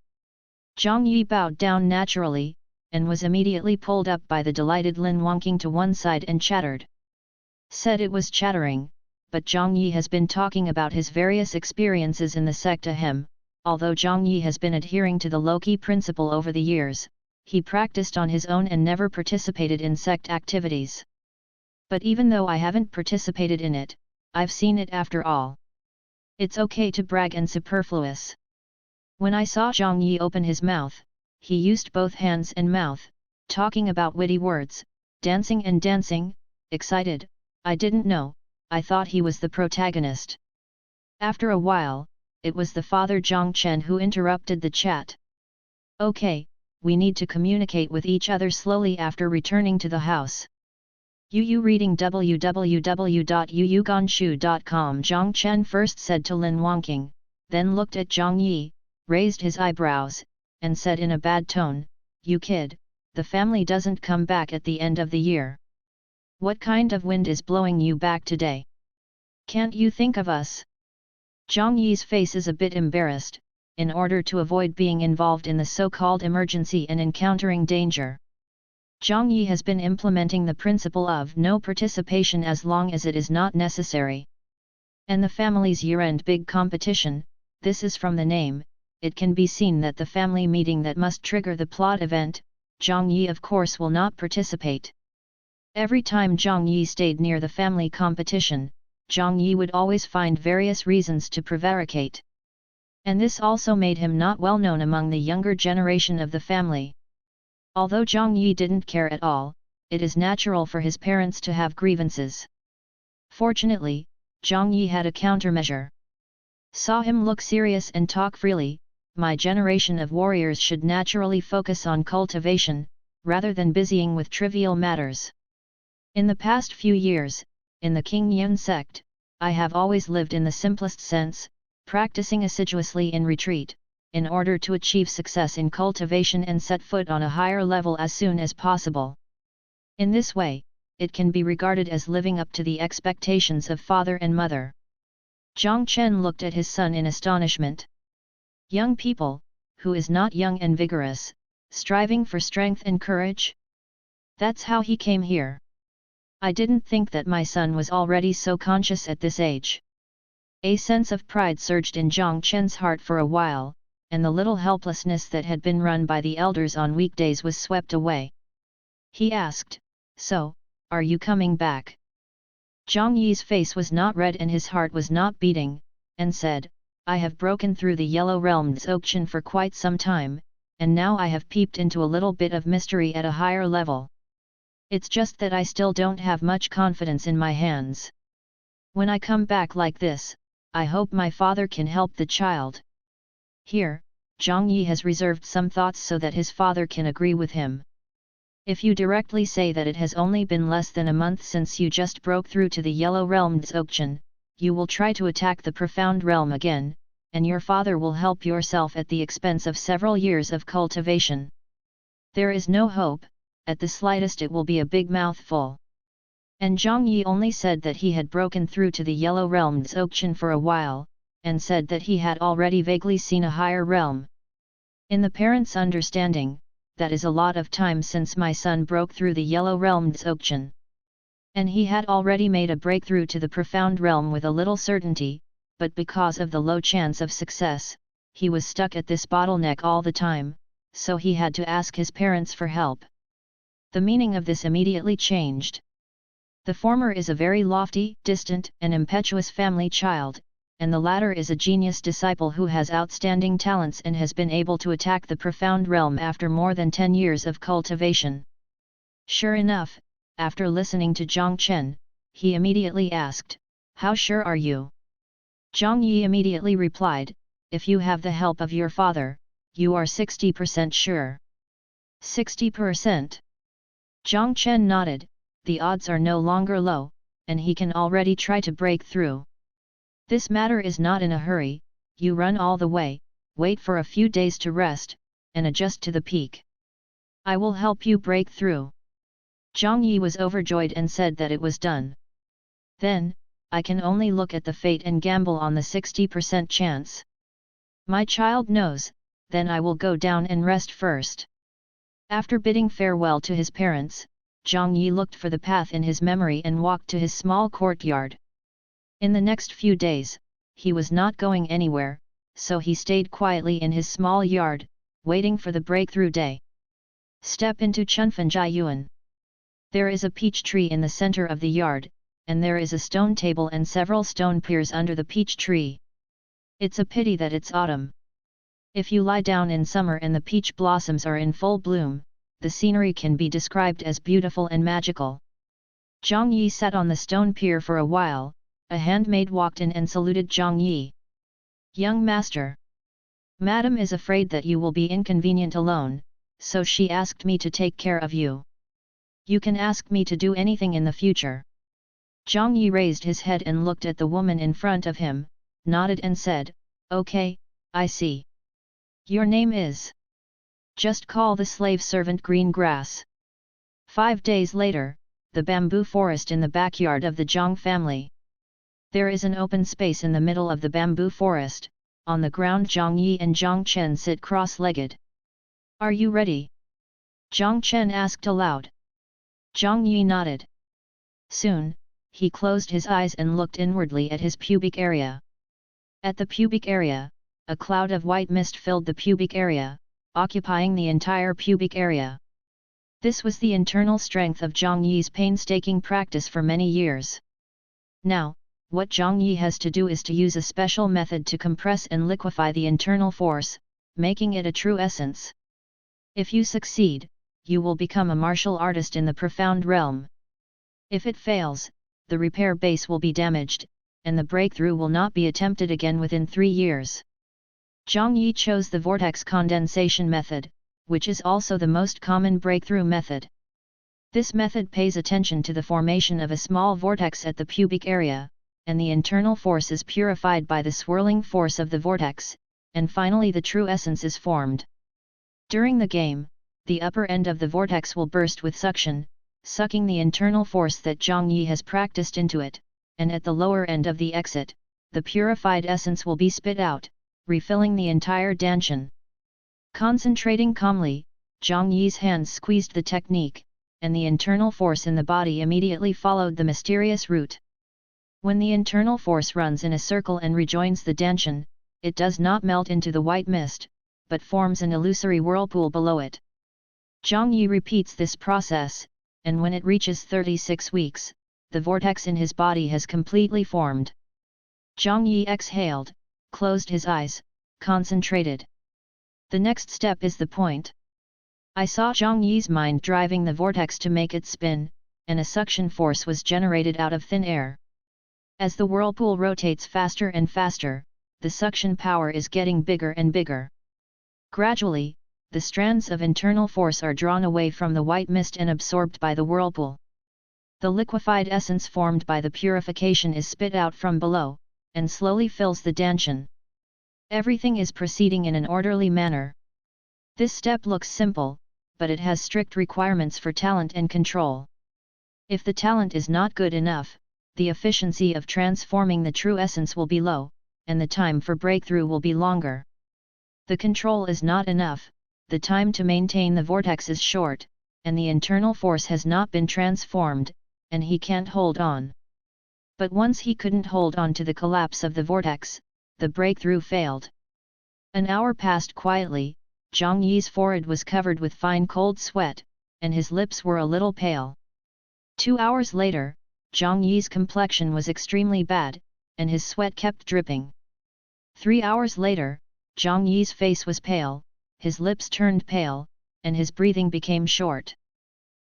Zhang Yi bowed down naturally, and was immediately pulled up by the delighted Lin Wangqing to one side and chattered. Said it was chattering, but Zhang Yi has been talking about his various experiences in the sect to him. Although Zhang Yi has been adhering to the low-key principle over the years, he practiced on his own and never participated in sect activities. But even though I haven't participated in it, I've seen it after all. It's okay to brag and superfluous. When I saw Zhang Yi open his mouth, he used both hands and mouth, talking about witty words, dancing and dancing, excited. I didn't know, I thought he was the protagonist. After a while, it was the father Zhang Chen who interrupted the chat. Okay, we need to communicate with each other slowly after returning to the house. Yu reading www.yuyuganshu.com. Zhang Chen first said to Lin Wangqing, then looked at Zhang Yi, raised his eyebrows, and said in a bad tone, "You kid, the family doesn't come back at the end of the year. What kind of wind is blowing you back today? Can't you think of us?" Zhang Yi's face is a bit embarrassed, in order to avoid being involved in the so-called emergency and encountering danger. Zhang Yi has been implementing the principle of no participation as long as it is not necessary. And the family's year-end big competition, this is from the name, it can be seen that the family meeting that must trigger the plot event, Zhang Yi of course will not participate. Every time Zhang Yi stayed near the family competition, Zhang Yi would always find various reasons to prevaricate. And this also made him not well known among the younger generation of the family. Although Zhang Yi didn't care at all, it is natural for his parents to have grievances. Fortunately, Zhang Yi had a countermeasure. Saw him look serious and talk freely, my generation of warriors should naturally focus on cultivation, rather than busying with trivial matters. In the past few years, in the King Yun sect, I have always lived in the simplest sense, practicing assiduously in retreat, in order to achieve success in cultivation and set foot on a higher level as soon as possible. In this way, it can be regarded as living up to the expectations of father and mother. Zhang Chen looked at his son in astonishment. Young people, who is not young and vigorous, striving for strength and courage? That's how he came here. I didn't think that my son was already so conscious at this age. A sense of pride surged in Jiang Chen's heart for a while, and the little helplessness that had been run by the elders on weekdays was swept away. He asked, "So, are you coming back?" Zhang Yi's face was not red and his heart was not beating, and said, "I have broken through the Yellow Realm Dzogchen for quite some time, and now I have peeped into a little bit of mystery at a higher level. It's just that I still don't have much confidence in my hands. When I come back like this, I hope my father can help the child." Here, Zhang Yi has reserved some thoughts so that his father can agree with him. If you directly say that it has only been less than a month since you just broke through to the Yellow Realm Dzogchen, you will try to attack the Profound Realm again, and your father will help yourself at the expense of several years of cultivation. There is no hope, at the slightest it will be a big mouthful. And Zhang Yi only said that he had broken through to the Yellow Realm Dzogchen for a while, and said that he had already vaguely seen a higher realm. In the parents' understanding, that is a lot of time since my son broke through the Yellow Realm Dzogchen. And he had already made a breakthrough to the Profound Realm with a little certainty, but because of the low chance of success, he was stuck at this bottleneck all the time, so he had to ask his parents for help. The meaning of this immediately changed. The former is a very lofty, distant, and impetuous family child, and the latter is a genius disciple who has outstanding talents and has been able to attack the Profound Realm after more than 10 years of cultivation. Sure enough, after listening to Jiang Chen, he immediately asked, "How sure are you?" Zhang Yi immediately replied, "If you have the help of your father, you are 60% sure." 60%? Jiang Chen nodded. The odds are no longer low, and he can already try to break through. This matter is not in a hurry, you run all the way, wait for a few days to rest, and adjust to the peak. I will help you break through. Zhang Yi was overjoyed and said that it was done. Then, I can only look at the fate and gamble on the 60% chance. My child knows, then I will go down and rest first. After bidding farewell to his parents, Zhang Yi looked for the path in his memory and walked to his small courtyard. In the next few days, he was not going anywhere, so he stayed quietly in his small yard, waiting for the breakthrough day. Step into Chunfenjai Yuan. There is a peach tree in the center of the yard, and there is a stone table and several stone piers under the peach tree. It's a pity that it's autumn. If you lie down in summer and the peach blossoms are in full bloom, the scenery can be described as beautiful and magical. Zhang Yi sat on the stone pier for a while. A handmaid walked in and saluted Zhang Yi. "Young master. Madam is afraid that you will be inconvenient alone, so she asked me to take care of you. You can ask me to do anything in the future." Zhang Yi raised his head and looked at the woman in front of him, nodded and said, "Okay, I see. Your name is? Just call the slave servant Green Grass." 5 days later, the bamboo forest in the backyard of the Zhang family. There is an open space in the middle of the bamboo forest. On the ground Zhang Yi and Zhang Chen sit cross-legged. "Are you ready?" Zhang Chen asked aloud. Zhang Yi nodded. Soon, he closed his eyes and looked inwardly at his pubic area. At the pubic area, a cloud of white mist filled the pubic area, occupying the entire pubic area. This was the internal strength of Zhang Yi's painstaking practice for many years. Now, what Zhang Yi has to do is to use a special method to compress and liquefy the internal force, making it a true essence. If you succeed, you will become a martial artist in the Profound Realm. If it fails, the repair base will be damaged, and the breakthrough will not be attempted again within 3 years. Zhang Yi chose the vortex condensation method, which is also the most common breakthrough method. This method pays attention to the formation of a small vortex at the pubic area, and the internal force is purified by the swirling force of the vortex, and finally the true essence is formed. During the game, the upper end of the vortex will burst with suction, sucking the internal force that Zhang Yi has practiced into it, and at the lower end of the exit, the purified essence will be spit out, refilling the entire danshan. Concentrating calmly, Zhang Yi's hands squeezed the technique, and the internal force in the body immediately followed the mysterious route. When the internal force runs in a circle and rejoins the Danshan, it does not melt into the white mist, but forms an illusory whirlpool below it. Zhang Yi repeats this process, and when it reaches 36 weeks, the vortex in his body has completely formed. Zhang Yi exhaled, closed his eyes, concentrated. The next step is the point. I saw Zhang Yi's mind driving the vortex to make it spin, and a suction force was generated out of thin air. As the whirlpool rotates faster and faster, the suction power is getting bigger and bigger. Gradually, the strands of internal force are drawn away from the white mist and absorbed by the whirlpool. The liquefied essence formed by the purification is spit out from below, and slowly fills the Danshan. Everything is proceeding in an orderly manner. This step looks simple, but it has strict requirements for talent and control. If the talent is not good enough, the efficiency of transforming the true essence will be low, and the time for breakthrough will be longer. The control is not enough, the time to maintain the vortex is short, and the internal force has not been transformed, and he can't hold on. But once he couldn't hold on to the collapse of the vortex, the breakthrough failed. An hour passed quietly. Zhang Yi's forehead was covered with fine cold sweat, and his lips were a little pale. 2 hours later, Zhang Yi's complexion was extremely bad, and his sweat kept dripping. 3 hours later, Zhang Yi's face was pale, his lips turned pale, and his breathing became short.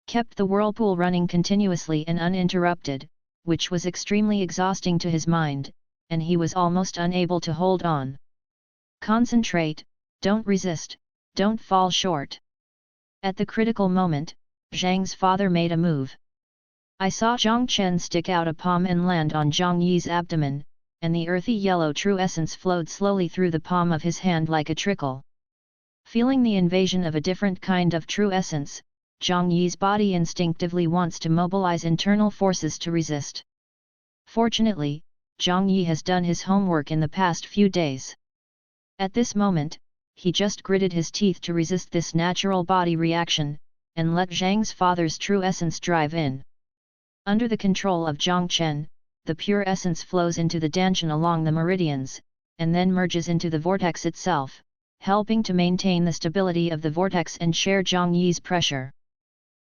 Kept the whirlpool running continuously and uninterrupted, which was extremely exhausting to his mind, and he was almost unable to hold on. Concentrate, don't resist, don't fall short. At the critical moment, Zhang's father made a move. I saw Zhang Chen stick out a palm and land on Zhang Yi's abdomen, and the earthy yellow true essence flowed slowly through the palm of his hand like a trickle. Feeling the invasion of a different kind of true essence, Zhang Yi's body instinctively wants to mobilize internal forces to resist. Fortunately, Zhang Yi has done his homework in the past few days. At this moment, he just gritted his teeth to resist this natural body reaction, and let Zhang's father's true essence drive in. Under the control of Zhang Chen, the pure essence flows into the Danshan along the meridians, and then merges into the vortex itself, helping to maintain the stability of the vortex and share Zhang Yi's pressure.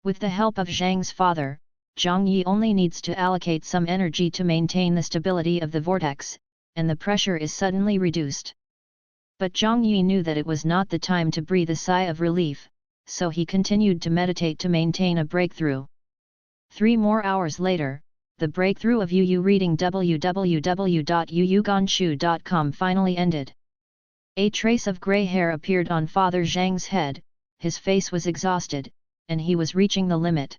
With the help of Zhang's father, Zhang Yi only needs to allocate some energy to maintain the stability of the vortex, and the pressure is suddenly reduced. But Zhang Yi knew that it was not the time to breathe a sigh of relief, so he continued to meditate to maintain a breakthrough. 3 more hours later, the breakthrough of Yu reading www.yuyuganshu.com finally ended. A trace of grey hair appeared on Father Zhang's head, his face was exhausted, and he was reaching the limit.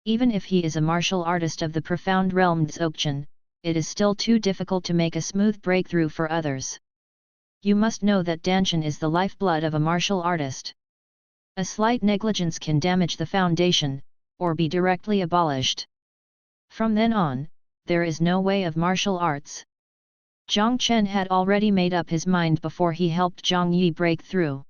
Even if he is a martial artist of the profound realm Dzogchen, it is still too difficult to make a smooth breakthrough for others. You must know that Danshan is the lifeblood of a martial artist. A slight negligence can damage the foundation, or be directly abolished. From then on, there is no way of martial arts. Zhang Chen had already made up his mind before he helped Zhang Yi break through.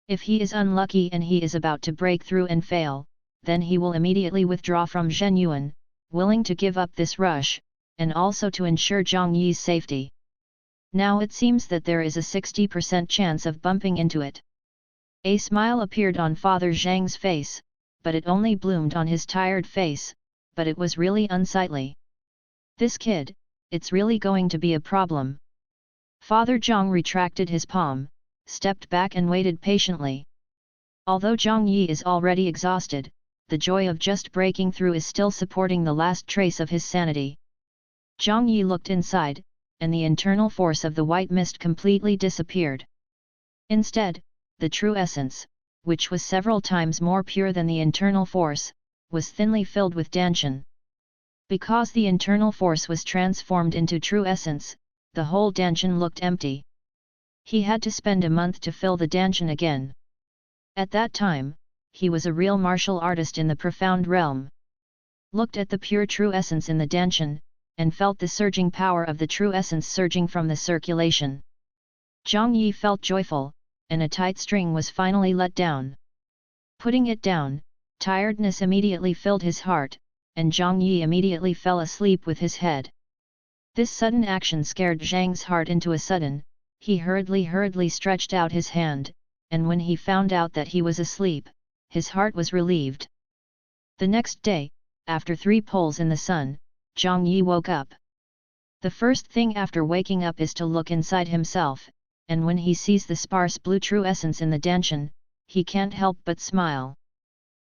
If he is unlucky and he is about to break through and fail, then he will immediately withdraw from Zhenyuan, willing to give up this rush, and also to ensure Zhang Yi's safety. Now it seems that there is a 60% chance of bumping into it. A smile appeared on Father Zhang's face, but it only bloomed on his tired face, but it was really unsightly. This kid, it's really going to be a problem. Father Zhang retracted his palm, stepped back and waited patiently. Although Zhang Yi is already exhausted, the joy of just breaking through is still supporting the last trace of his sanity. Zhang Yi looked inside, and the internal force of the white mist completely disappeared. Instead, the true essence, which was several times more pure than the internal force, was thinly filled with Danshan. Because the internal force was transformed into true essence, the whole Danshan looked empty. He had to spend a month to fill the Danshan again. At that time, he was a real martial artist in the profound realm. Looked at the pure true essence in the Danshan, and felt the surging power of the true essence surging from the circulation. Zhang Yi felt joyful, and a tight string was finally let down. Putting it down, Tiredness immediately filled his heart, and Zhang Yi immediately fell asleep with his head. This sudden action scared Zhang's heart into a sudden. He hurriedly stretched out his hand, and when he found out that he was asleep, his heart was relieved. The next day, after 3 poles in the sun, Zhang Yi woke up. The first thing after waking up is to look inside himself, and when he sees the sparse blue true essence in the Danshan, he can't help but smile.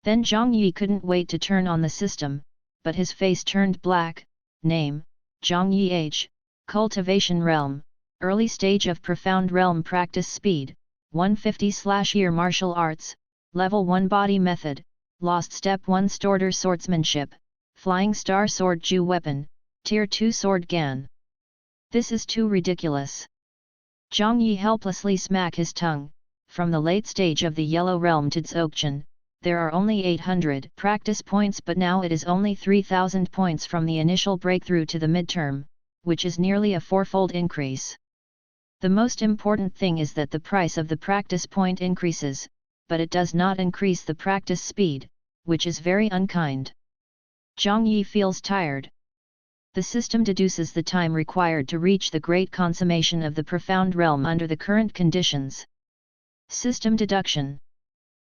Then Zhang Yi couldn't wait to turn on the system, but his face turned black. Name, Zhang Yi. Age, Cultivation Realm, Early Stage of Profound Realm. Practice Speed, 150/Year. Martial Arts, Level 1. Body Method, Lost Step 1. Storder Swordsmanship, Flying Star Sword Ju Weapon, Tier 2 Sword Gan. This is too ridiculous. Zhang Yi helplessly smacked his tongue. From the late stage of the Yellow Realm to Dzogchen, there are only 800 practice points, but now it is only 3000 points from the initial breakthrough to the midterm, which is nearly a 4-fold increase. The most important thing is that the price of the practice point increases, but it does not increase the practice speed, which is very unkind. Zhang Yi feels tired. The system deduces the time required to reach the great consummation of the profound realm under the current conditions. System deduction.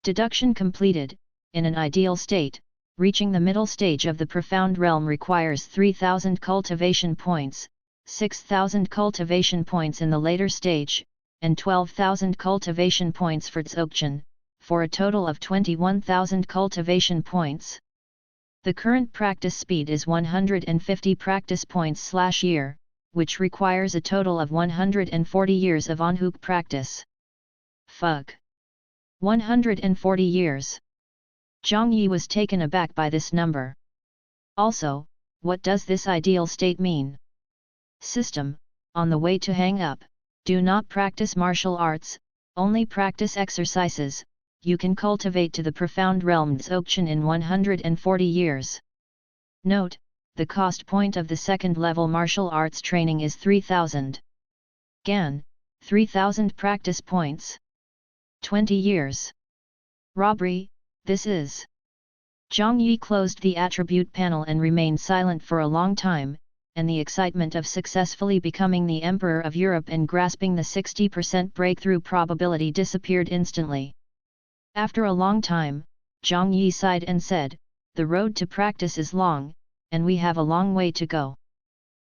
Deduction completed. In an ideal state, reaching the middle stage of the profound realm requires 3000 cultivation points, 6000 cultivation points in the later stage, and 12,000 cultivation points for Dzogchen, for a total of 21,000 cultivation points. The current practice speed is 150 practice points/year, which requires a total of 140 years of Audiobook practice. Fuck. 140 years. Zhang Yi was taken aback by this number. Also, what does this ideal state mean? System, on the way to hang up, do not practice martial arts, only practice exercises. You can cultivate to the profound realm Dzogchen in 140 years. Note, the cost point of the second level martial arts training is 3000 Gan, 3000 practice points. 20 years. Robbery, this is. Zhang Yi closed the attribute panel and remained silent for a long time, and the excitement of successfully becoming the Emperor of Europe and grasping the 60% breakthrough probability disappeared instantly. After a long time, Zhang Yi sighed and said, "The road to practice is long, and we have a long way to go."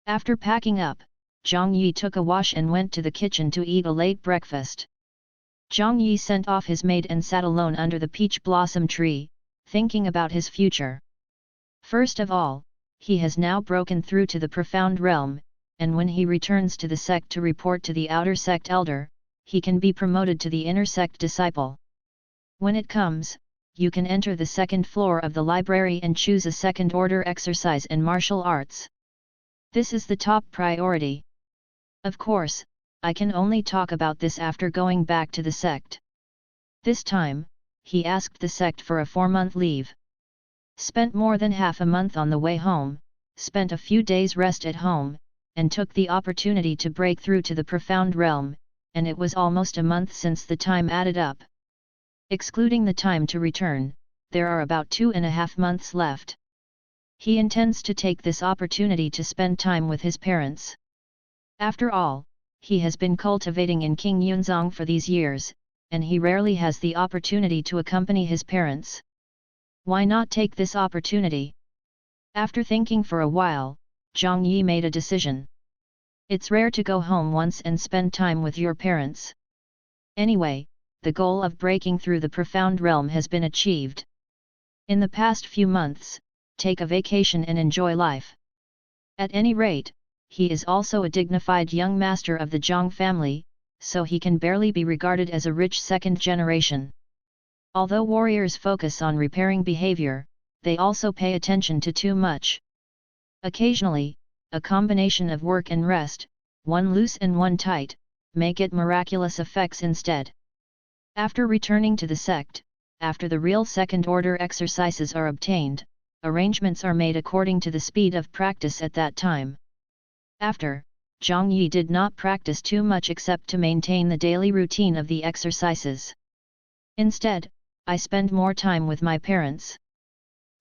After packing up, Zhang Yi took a wash and went to the kitchen to eat a late breakfast. Zhang Yi sent off his maid and sat alone under the peach blossom tree, thinking about his future. First of all, he has now broken through to the profound realm, and when he returns to the sect to report to the outer sect elder, he can be promoted to the inner sect disciple. When it comes, you can enter the second floor of the library and choose a second order exercise in martial arts. This is the top priority. Of course, I can only talk about this after going back to the sect. This time, he asked the sect for a 4-month leave. Spent more than half a month on the way home, spent a few days rest at home, and took the opportunity to break through to the profound realm, and it was almost a month since the time added up. Excluding the time to return, there are about 2.5 months left. He intends to take this opportunity to spend time with his parents. After all, he has been cultivating in King Yunzong for these years, and he rarely has the opportunity to accompany his parents. Why not take this opportunity? After thinking for a while, Zhang Yi made a decision. It's rare to go home once and spend time with your parents. Anyway, the goal of breaking through the profound realm has been achieved. In the past few months, take a vacation and enjoy life. At any rate, he is also a dignified young master of the Zhang family, so he can barely be regarded as a rich second generation. Although warriors focus on repairing behavior, they also pay attention to too much. Occasionally, a combination of work and rest, one loose and one tight, may get miraculous effects instead. After returning to the sect, after the real second-order exercises are obtained, arrangements are made according to the speed of practice at that time. After, Zhang Yi did not practice too much except to maintain the daily routine of the exercises. Instead, I spend more time with my parents.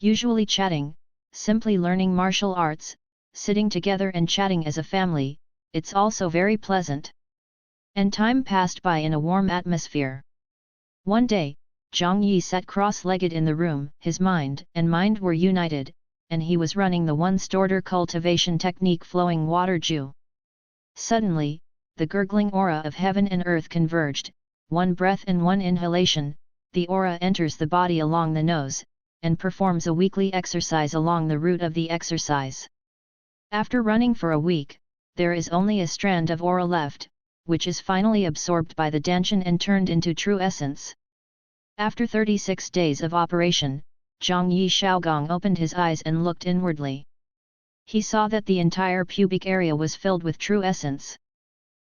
Usually chatting, simply learning martial arts, sitting together and chatting as a family, it's also very pleasant. And time passed by in a warm atmosphere. One day, Zhang Yi sat cross-legged in the room, his mind and mind were united, and he was running the one-storter cultivation technique flowing water Ju. Suddenly, the gurgling aura of heaven and earth converged, one breath and one inhalation, the aura enters the body along the nose, and performs a weekly exercise along the route of the exercise. After running for a week, there is only a strand of aura left, which is finally absorbed by the Danshan and turned into true essence. After 36 days of operation, Zhang Yi Shaogong opened his eyes and looked inwardly. He saw that the entire pubic area was filled with true essence.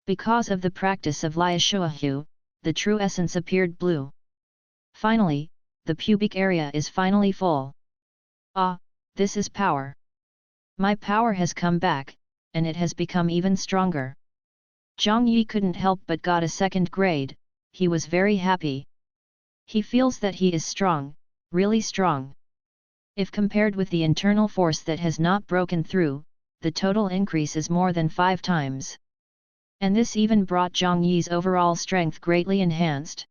Because of the practice of Lia Shuahu, the true essence appeared blue. Finally, the pubic area is finally full. Ah, this is power. My power has come back, and it has become even stronger. Zhang Yi couldn't help but got a second grade, he was very happy. He feels that he is strong, really strong. If compared with the internal force that has not broken through, the total increase is more than 5 times. And this even brought Zhang Yi's overall strength greatly enhanced.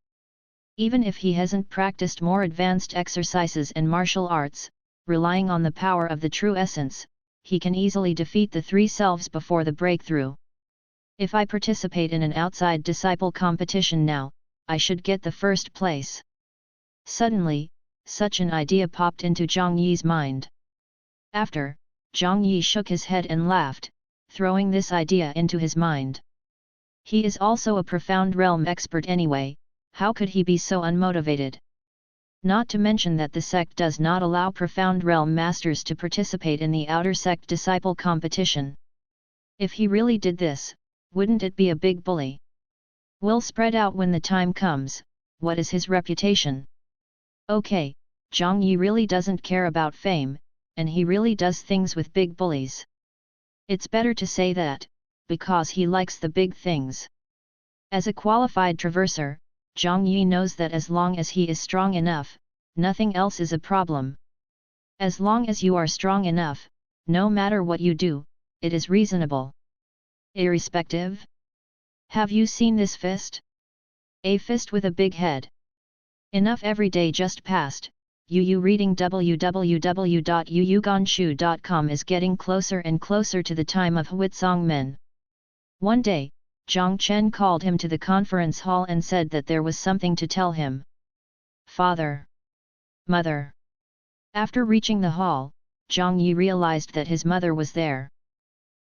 Even if he hasn't practiced more advanced exercises and martial arts, relying on the power of the true essence, he can easily defeat the 3 selves before the breakthrough. If I participate in an outside disciple competition now, I should get the first place. Suddenly, such an idea popped into Zhang Yi's mind. After, Zhang Yi shook his head and laughed, throwing this idea into his mind. He is also a profound realm expert anyway, how could he be so unmotivated? Not to mention that the sect does not allow profound realm masters to participate in the outer sect disciple competition. If he really did this, wouldn't it be a big bully? Will spread out when the time comes. What is his reputation? Okay, Zhang Yi really doesn't care about fame, and he really does things with big bullies. It's better to say that, because he likes the big things. As a qualified traverser, Zhang Yi knows that as long as he is strong enough, nothing else is a problem. As long as you are strong enough, no matter what you do, it is reasonable. Irrespective? Have you seen this fist? A fist with a big head. Enough, every day just passed. Yu reading www.yuyuganshu.com is getting closer and closer to the time of Huitsong Men. One day, Zhang Chen called him to the conference hall and said that there was something to tell him. Father. Mother. After reaching the hall, Zhang Yi realized that his mother was there.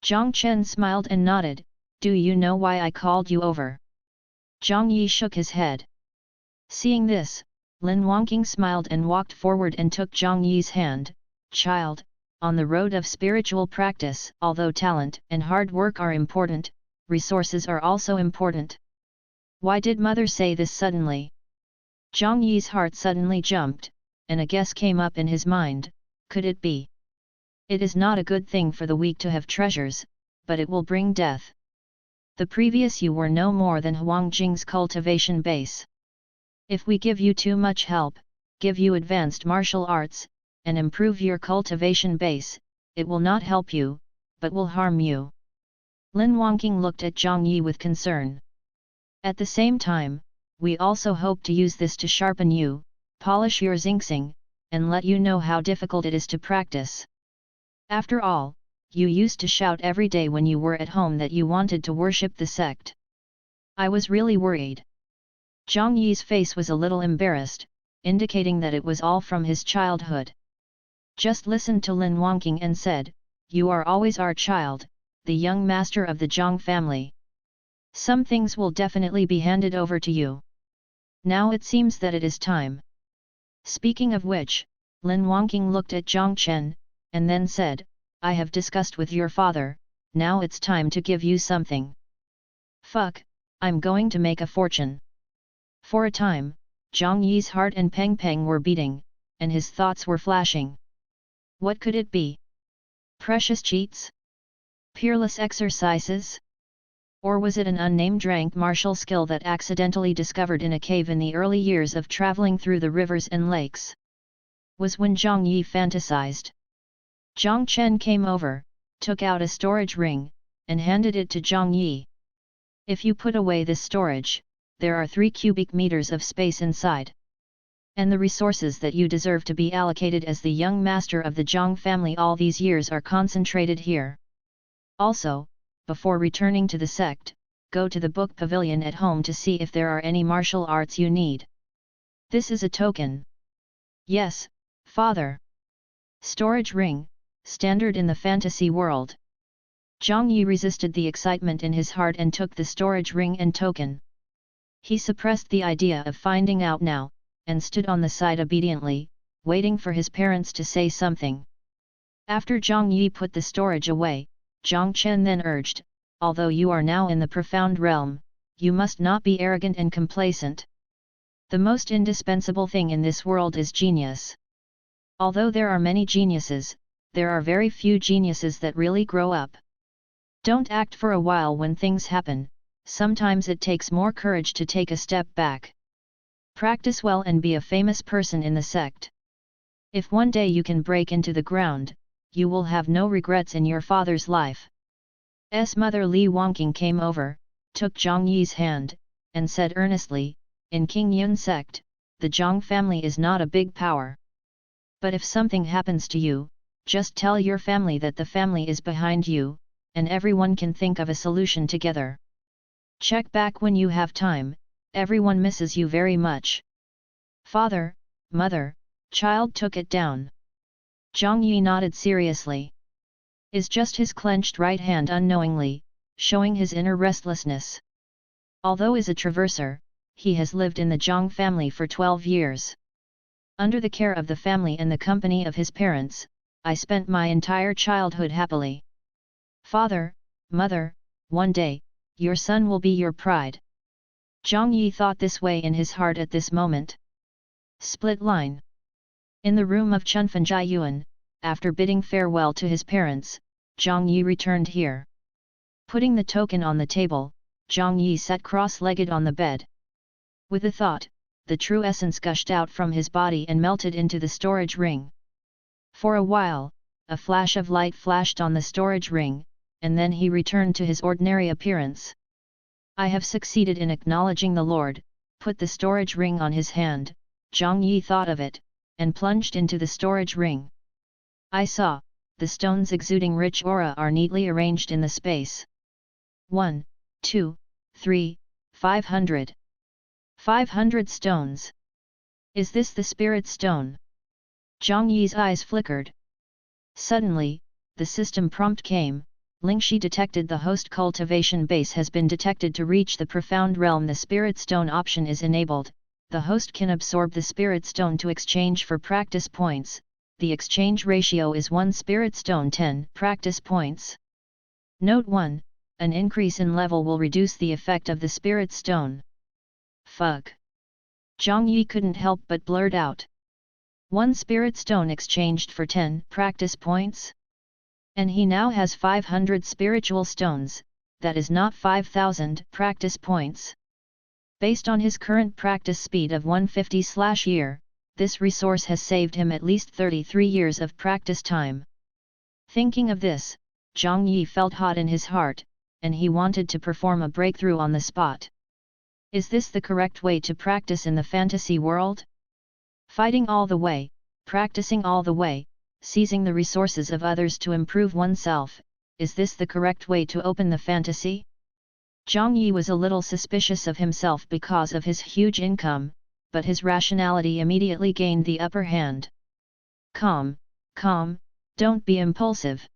Zhang Chen smiled and nodded. Do you know why I called you over? Zhang Yi shook his head. Seeing this, Lin Wangqing smiled and walked forward and took Zhang Yi's hand. Child, on the road of spiritual practice, although talent and hard work are important, resources are also important. Why did mother say this suddenly? Zhang Yi's heart suddenly jumped, and a guess came up in his mind. Could it be? It is not a good thing for the weak to have treasures, but it will bring death. The previous you were no more than Huang Jing's cultivation base. If we give you too much help, give you advanced martial arts, and improve your cultivation base, it will not help you, but will harm you. Lin Wangqing looked at Zhang Yi with concern. At the same time, we also hope to use this to sharpen you, polish your xingxing, and let you know how difficult it is to practice. After all, you used to shout every day when you were at home that you wanted to worship the sect. I was really worried. Zhang Yi's face was a little embarrassed, indicating that it was all from his childhood. Just listened to Lin Wangqing and said, You are always our child, the young master of the Zhang family. Some things will definitely be handed over to you. Now it seems that it is time. Speaking of which, Lin Wangqing looked at Zhang Chen, and then said, I have discussed with your father, now it's time to give you something. Fuck, I'm going to make a fortune. For a time, Zhang Yi's heart and Peng Peng were beating, and his thoughts were flashing. What could it be? Precious cheats? Peerless exercises? Or was it an unnamed rank martial skill that accidentally discovered in a cave in the early years of traveling through the rivers and lakes? Was when Zhang Yi fantasized. Zhang Chen came over, took out a storage ring, and handed it to Zhang Yi. If you put away this storage, there are 3 cubic meters of space inside. And the resources that you deserve to be allocated as the young master of the Zhang family all these years are concentrated here. Also, before returning to the sect, go to the book pavilion at home to see if there are any martial arts you need. This is a token. Yes, father. Storage ring, standard in the fantasy world. Zhang Yi resisted the excitement in his heart and took the storage ring and token. He suppressed the idea of finding out now, and stood on the side obediently, waiting for his parents to say something. After Zhang Yi put the storage away, Zhang Chen then urged, although you are now in the profound realm, you must not be arrogant and complacent. The most indispensable thing in this world is genius. Although there are many geniuses, there are very few geniuses that really grow up. Don't act for a while when things happen, sometimes it takes more courage to take a step back. Practice well and be a famous person in the sect. If one day you can break into the ground, you will have no regrets in your father's life. Mother Li Wangqing came over, took Zhang Yi's hand, and said earnestly, in King Yun sect, the Zhang family is not a big power. But if something happens to you, just tell your family that the family is behind you, and everyone can think of a solution together. Check back when you have time, everyone misses you very much. Father, mother, child took it down. Zhang Yi nodded seriously. Is just his clenched right hand unknowingly, showing his inner restlessness. Although is a traverser, he has lived in the Zhang family for 12 years. Under the care of the family and the company of his parents, I spent my entire childhood happily. Father, mother, one day, your son will be your pride. Zhang Yi thought this way in his heart at this moment. Split line. In the room of Chunfan Jiayuan, after bidding farewell to his parents, Zhang Yi returned here. Putting the token on the table, Zhang Yi sat cross-legged on the bed. With a thought, the true essence gushed out from his body and melted into the storage ring. For a while, a flash of light flashed on the storage ring, and then he returned to his ordinary appearance. I have succeeded in acknowledging the Lord, put the storage ring on his hand, Zhang Yi thought of it, and plunged into the storage ring. I saw, the stones exuding rich aura are neatly arranged in the space. 1, 2, 3, 500. 500 stones. Is this the spirit stone? Zhang Yi's eyes flickered. Suddenly, the system prompt came. Lingxi detected the host cultivation base has been detected to reach the profound realm. The spirit stone option is enabled. The host can absorb the spirit stone to exchange for practice points. The exchange ratio is 1 spirit stone 10 practice points. Note 1. An increase in level will reduce the effect of the spirit stone. Fuck. Zhang Yi couldn't help but blurt out. 1 spirit stone exchanged for 10 practice points? And he now has 500 spiritual stones, that is not 5,000 practice points. Based on his current practice speed of 150/year, this resource has saved him at least 33 years of practice time. Thinking of this, Zhang Yi felt hot in his heart, and he wanted to perform a breakthrough on the spot. Is this the correct way to practice in the fantasy world? Fighting all the way, practicing all the way, seizing the resources of others to improve oneself, is this the correct way to open the fantasy? Zhang Yi was a little suspicious of himself because of his huge income, but his rationality immediately gained the upper hand. Calm, don't be impulsive.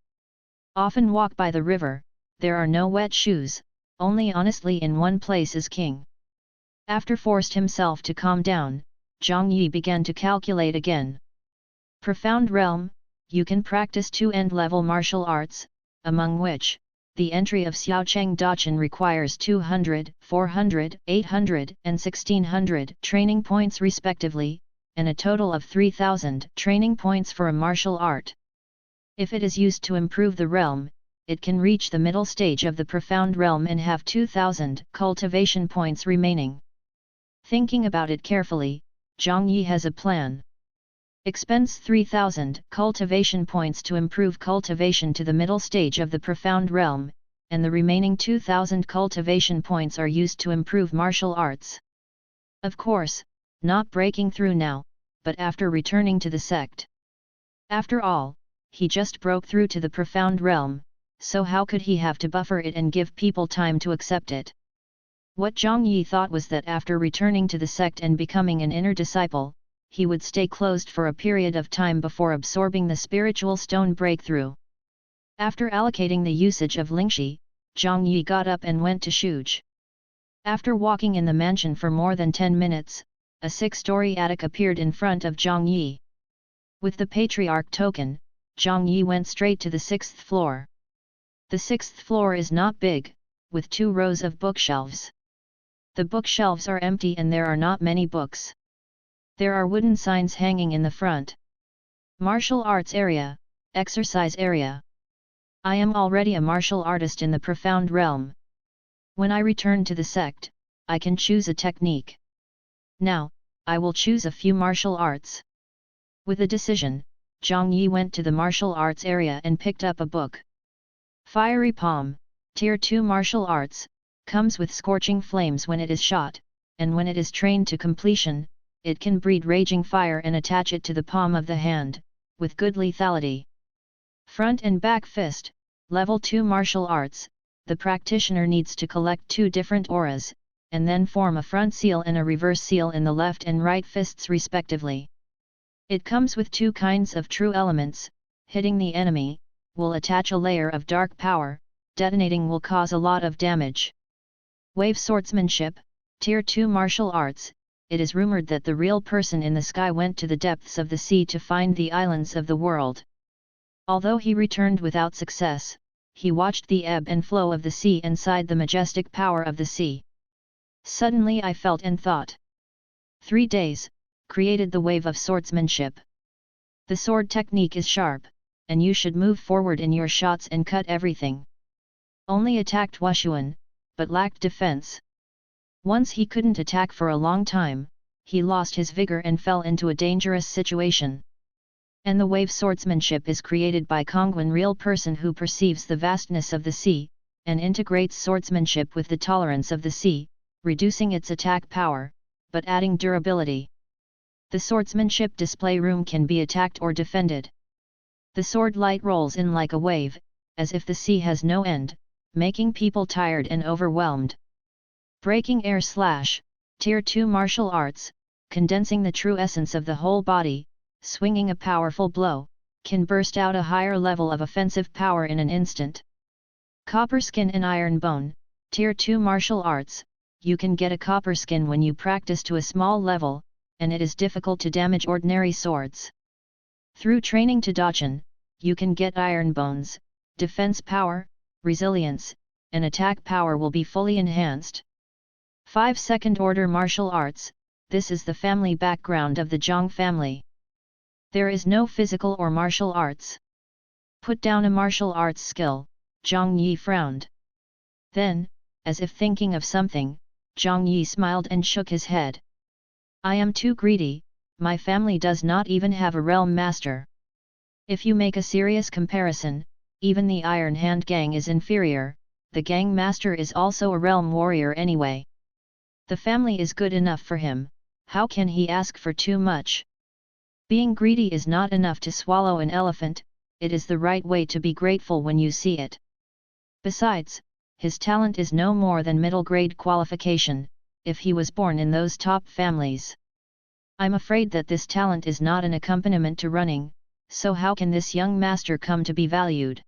Often walk by the river, there are no wet shoes, only honestly in one place is king. After forced himself to calm down, Zhang Yi began to calculate again. Profound realm, you can practice 2 end-level martial arts, among which, the entry of Xiaocheng Daqin requires 200, 400, 800 and 1600 training points respectively, and a total of 3000 training points for a martial art. If it is used to improve the realm, it can reach the middle stage of the profound realm and have 2000 cultivation points remaining. Thinking about it carefully, Zhang Yi has a plan. Expends 3000 cultivation points to improve cultivation to the middle stage of the profound realm, and the remaining 2000 cultivation points are used to improve martial arts. Of course, not breaking through now, but after returning to the sect. After all, he just broke through to the profound realm, so how could he have to buffer it and give people time to accept it? What Zhang Yi thought was that after returning to the sect and becoming an inner disciple, he would stay closed for a period of time before absorbing the spiritual stone breakthrough. After allocating the usage of Lingxi, Zhang Yi got up and went to Shuj. After walking in the mansion for more than 10 minutes, a 6-story attic appeared in front of Zhang Yi. With the Patriarch token, Zhang Yi went straight to the 6th floor. The 6th floor is not big, with 2 rows of bookshelves. The bookshelves are empty and there are not many books. There are wooden signs hanging in the front. Martial arts area, exercise area. I am already a martial artist in the profound realm. When I return to the sect, I can choose a technique. Now, I will choose a few martial arts. With a decision, Zhang Yi went to the martial arts area and picked up a book. Fiery Palm, Tier 2 Martial Arts, comes with scorching flames when it is shot, and when it is trained to completion, it can breed raging fire and attach it to the palm of the hand, with good lethality. Front and back fist, Level 2 Martial Arts, the practitioner needs to collect 2 different auras, and then form a front seal and a reverse seal in the left and right fists respectively. It comes with 2 kinds of true elements. Hitting the enemy will attach a layer of dark power, detonating will cause a lot of damage. Wave Swordsmanship, Tier 2 Martial Arts. It is rumored that the real person in the sky went to the depths of the sea to find the islands of the world. Although he returned without success, he watched the ebb and flow of the sea and sighed the majestic power of the sea. Suddenly I felt and thought. 3 days, created the wave of swordsmanship. The sword technique is sharp, and you should move forward in your shots and cut everything. Only attacked Wushuan, but lacked defense. Once he couldn't attack for a long time, he lost his vigor and fell into a dangerous situation. And the wave swordsmanship is created by Kongwen, real person who perceives the vastness of the sea, and integrates swordsmanship with the tolerance of the sea, reducing its attack power, but adding durability. The swordsmanship display room can be attacked or defended. The sword light rolls in like a wave, as if the sea has no end, making people tired and overwhelmed. Breaking air slash, Tier 2 Martial Arts, condensing the true essence of the whole body, swinging a powerful blow, can burst out a higher level of offensive power in an instant. Copper Skin and Iron Bone, Tier 2 Martial Arts. You can get a copper skin when you practice to a small level, and it is difficult to damage ordinary swords. Through training to Dachan, you can get iron bones, defense power, resilience, and attack power will be fully enhanced. 5 Second Order Martial Arts. This is the family background of the Zhang family. There is no physical or martial arts. Put down a martial arts skill, Zhang Yi frowned. Then, as if thinking of something, Zhang Yi smiled and shook his head. I am too greedy, my family does not even have a realm master. If you make a serious comparison, even the Iron Hand gang is inferior, the gang master is also a realm warrior anyway. The family is good enough for him, how can he ask for too much? Being greedy is not enough to swallow an elephant, it is the right way to be grateful when you see it. Besides, his talent is no more than middle-grade qualification, if he was born in those top families. I'm afraid that this talent is not an accompaniment to running, so how can this young master come to be valued?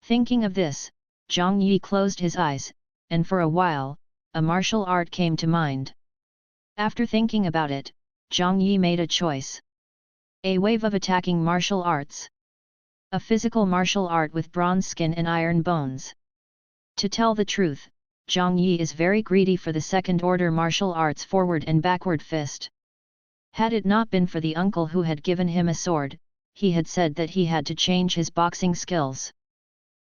Thinking of this, Zhang Yi closed his eyes, and for a while, a martial art came to mind. After thinking about it, Zhang Yi made a choice. A wave of attacking martial arts. A physical martial art with bronze skin and iron bones. To tell the truth, Zhang Yi is very greedy for the second order martial arts forward and backward fist. Had it not been for the uncle who had given him a sword, he had said that he had to change his boxing skills.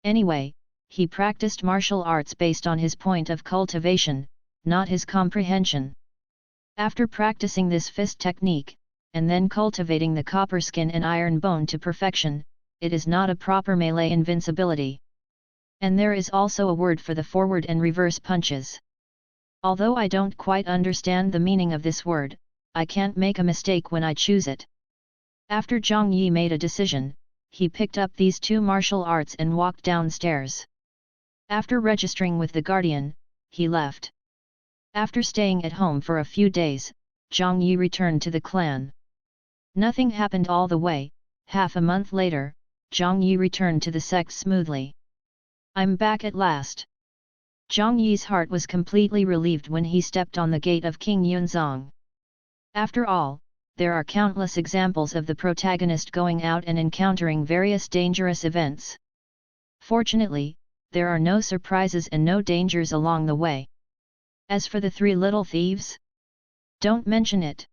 Anyway, he practiced martial arts based on his point of cultivation, not his comprehension. After practicing this fist technique, and then cultivating the copper skin and iron bone to perfection, it is not a proper melee invincibility. And there is also a word for the forward and reverse punches. Although I don't quite understand the meaning of this word, I can't make a mistake when I choose it. After Zhang Yi made a decision, he picked up these two martial arts and walked downstairs. After registering with the guardian, he left. After staying at home for a few days, Zhang Yi returned to the clan. Nothing happened all the way. Half a month later, Zhang Yi returned to the sect smoothly. I'm back at last. Zhang Yi's heart was completely relieved when he stepped on the gate of King Yunzong. After all, there are countless examples of the protagonist going out and encountering various dangerous events. Fortunately, there are no surprises and no dangers along the way. As for the three little thieves, don't mention it.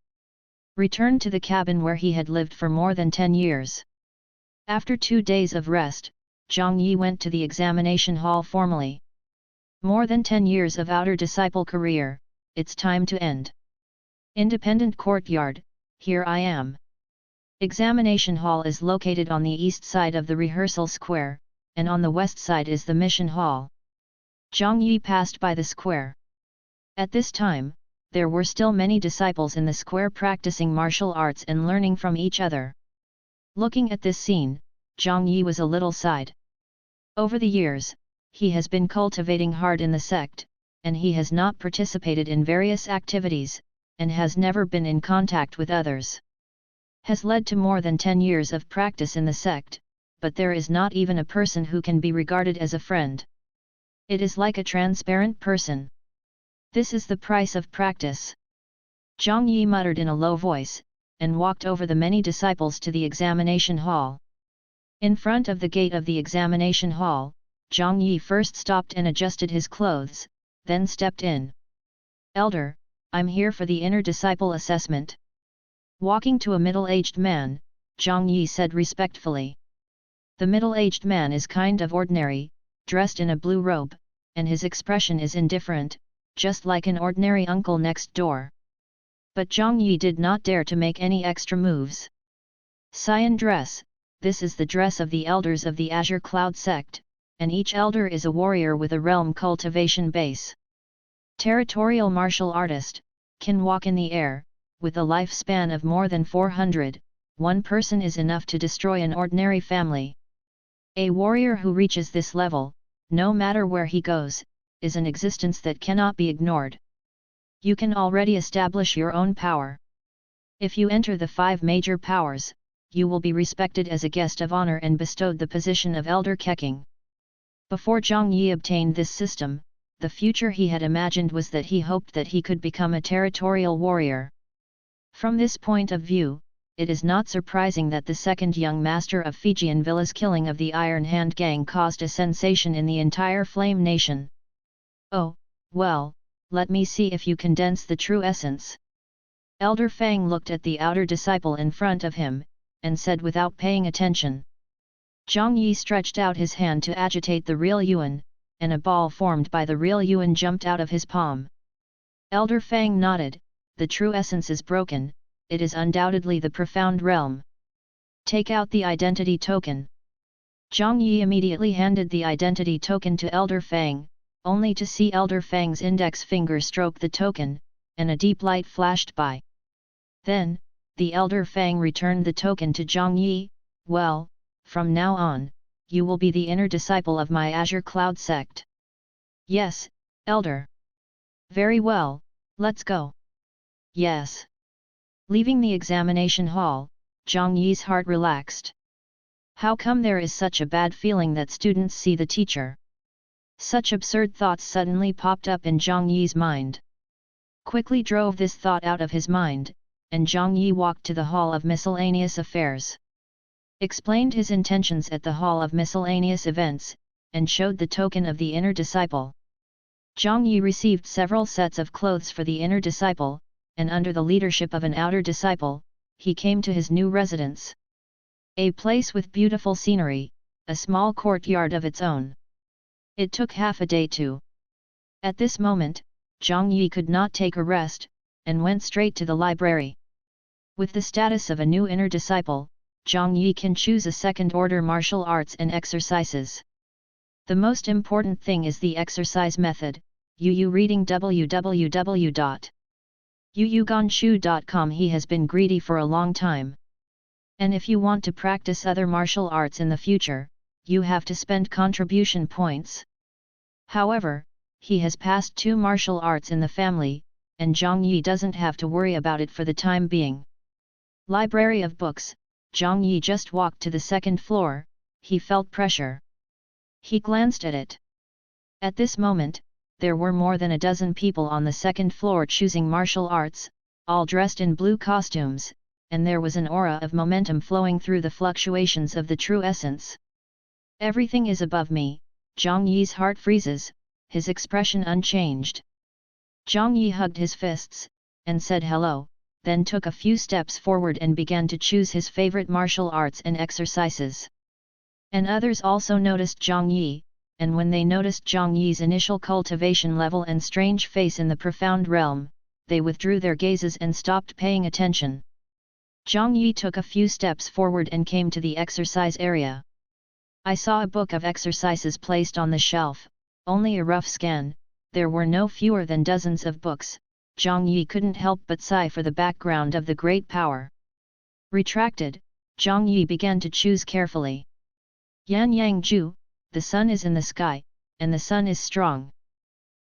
Returned to the cabin where he had lived for more than 10 years. After 2 days of rest, Zhang Yi went to the examination hall formally. More than 10 years of outer disciple career, it's time to end. Independent courtyard, here I am. Examination hall is located on the east side of the rehearsal square, and on the west side is the mission hall. Zhang Yi passed by the square. At this time, there were still many disciples in the square practicing martial arts and learning from each other. Looking at this scene, Zhang Yi was a little sighed. Over the years, he has been cultivating hard in the sect, and he has not participated in various activities, and has never been in contact with others. Has led to more than 10 years of practice in the sect, but there is not even a person who can be regarded as a friend. It is like a transparent person. This is the price of practice. Zhang Yi muttered in a low voice, and walked over the many disciples to the examination hall. In front of the gate of the examination hall, Zhang Yi first stopped and adjusted his clothes, then stepped in. Elder, I'm here for the inner disciple assessment. Walking to a middle-aged man, Zhang Yi said respectfully. The middle-aged man is kind of ordinary, dressed in a blue robe, and his expression is indifferent, just like an ordinary uncle next door. But Zhang Yi did not dare to make any extra moves. Cyan dress, this is the dress of the elders of the Azure Cloud sect, and each elder is a warrior with a realm cultivation base. Territorial martial artist, can walk in the air, with a lifespan of more than 400, one person is enough to destroy an ordinary family. A warrior who reaches this level, no matter where he goes, is an existence that cannot be ignored. You can already establish your own power. If you enter the 5 major powers, you will be respected as a guest of honor and bestowed the position of Elder Keking. Before Zhang Yi obtained this system, the future he had imagined was that he hoped that he could become a territorial warrior. From this point of view, it is not surprising that the second young master of Fijian Villa's killing of the Iron Hand gang caused a sensation in the entire Flame Nation. Oh, well, let me see if you condense the true essence. Elder Fang looked at the outer disciple in front of him, and said without paying attention. Zhang Yi stretched out his hand to agitate the real yuan, and a ball formed by the real yuan jumped out of his palm. Elder Fang nodded, the true essence is broken, it is undoubtedly the profound realm. Take out the identity token. Zhang Yi immediately handed the identity token to Elder Fang, only to see Elder Fang's index finger stroke the token, and a deep light flashed by. Then, the Elder Fang returned the token to Zhang Yi. Well, from now on, you will be the inner disciple of my Azure Cloud sect. Yes, Elder. Very well, let's go. Yes. Leaving the examination hall, Zhang Yi's heart relaxed. How come there is such a bad feeling that students see the teacher? Such absurd thoughts suddenly popped up in Zhang Yi's mind. Quickly drove this thought out of his mind, and Zhang Yi walked to the Hall of Miscellaneous Affairs. Explained his intentions at the Hall of Miscellaneous Events, and showed the token of the inner disciple. Zhang Yi received several sets of clothes for the inner disciple, and under the leadership of an outer disciple, he came to his new residence. A place with beautiful scenery, a small courtyard of its own. It took half a day to. At this moment, Zhang Yi could not take a rest, and went straight to the library. With the status of a new inner disciple, Zhang Yi can choose a second-order martial arts and exercises. The most important thing is the exercise method. Yu reading www.yuyuganshu.com. He has been greedy for a long time. And if you want to practice other martial arts in the future, you have to spend contribution points. However, he has passed 2 martial arts in the family, and Zhang Yi doesn't have to worry about it for the time being. Library of books. Zhang Yi just walked to the second floor. He felt pressure. He glanced at it. At this moment, there were more than a dozen people on the second floor choosing martial arts, all dressed in blue costumes, and there was an aura of momentum flowing through the fluctuations of the true essence. Everything is above me. Zhang Yi's heart freezes, his expression unchanged. Zhang Yi hugged his fists, and said hello, then took a few steps forward and began to choose his favorite martial arts and exercises. And others also noticed Zhang Yi, and when they noticed Zhang Yi's initial cultivation level and strange face in the profound realm, they withdrew their gazes and stopped paying attention. Zhang Yi took a few steps forward and came to the exercise area. I saw a book of exercises placed on the shelf, only a rough scan. There were no fewer than dozens of books. Zhang Yi couldn't help but sigh for the background of the great power. Retracted, Zhang Yi began to choose carefully. Yan Yang Ju, the sun is in the sky, and the sun is strong.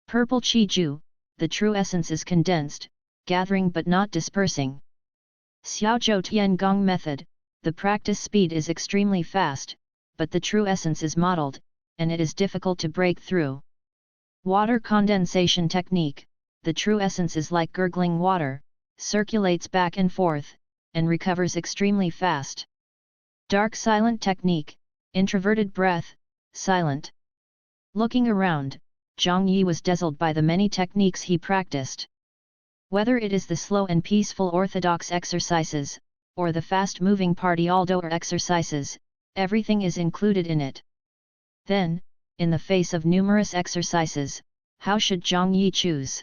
Purple Qi Ju, the true essence is condensed, gathering but not dispersing. Xiao Zhou Tian Gong method, the practice speed is extremely fast, but the true essence is modeled, and it is difficult to break through. Water condensation technique, the true essence is like gurgling water, circulates back and forth, and recovers extremely fast. Dark silent technique, introverted breath, silent. Looking around, Zhang Yi was dazzled by the many techniques he practiced. Whether it is the slow and peaceful orthodox exercises, or the fast-moving party outdoor exercises, everything is included in it. Then, in the face of numerous exercises, how should Zhang Yi choose?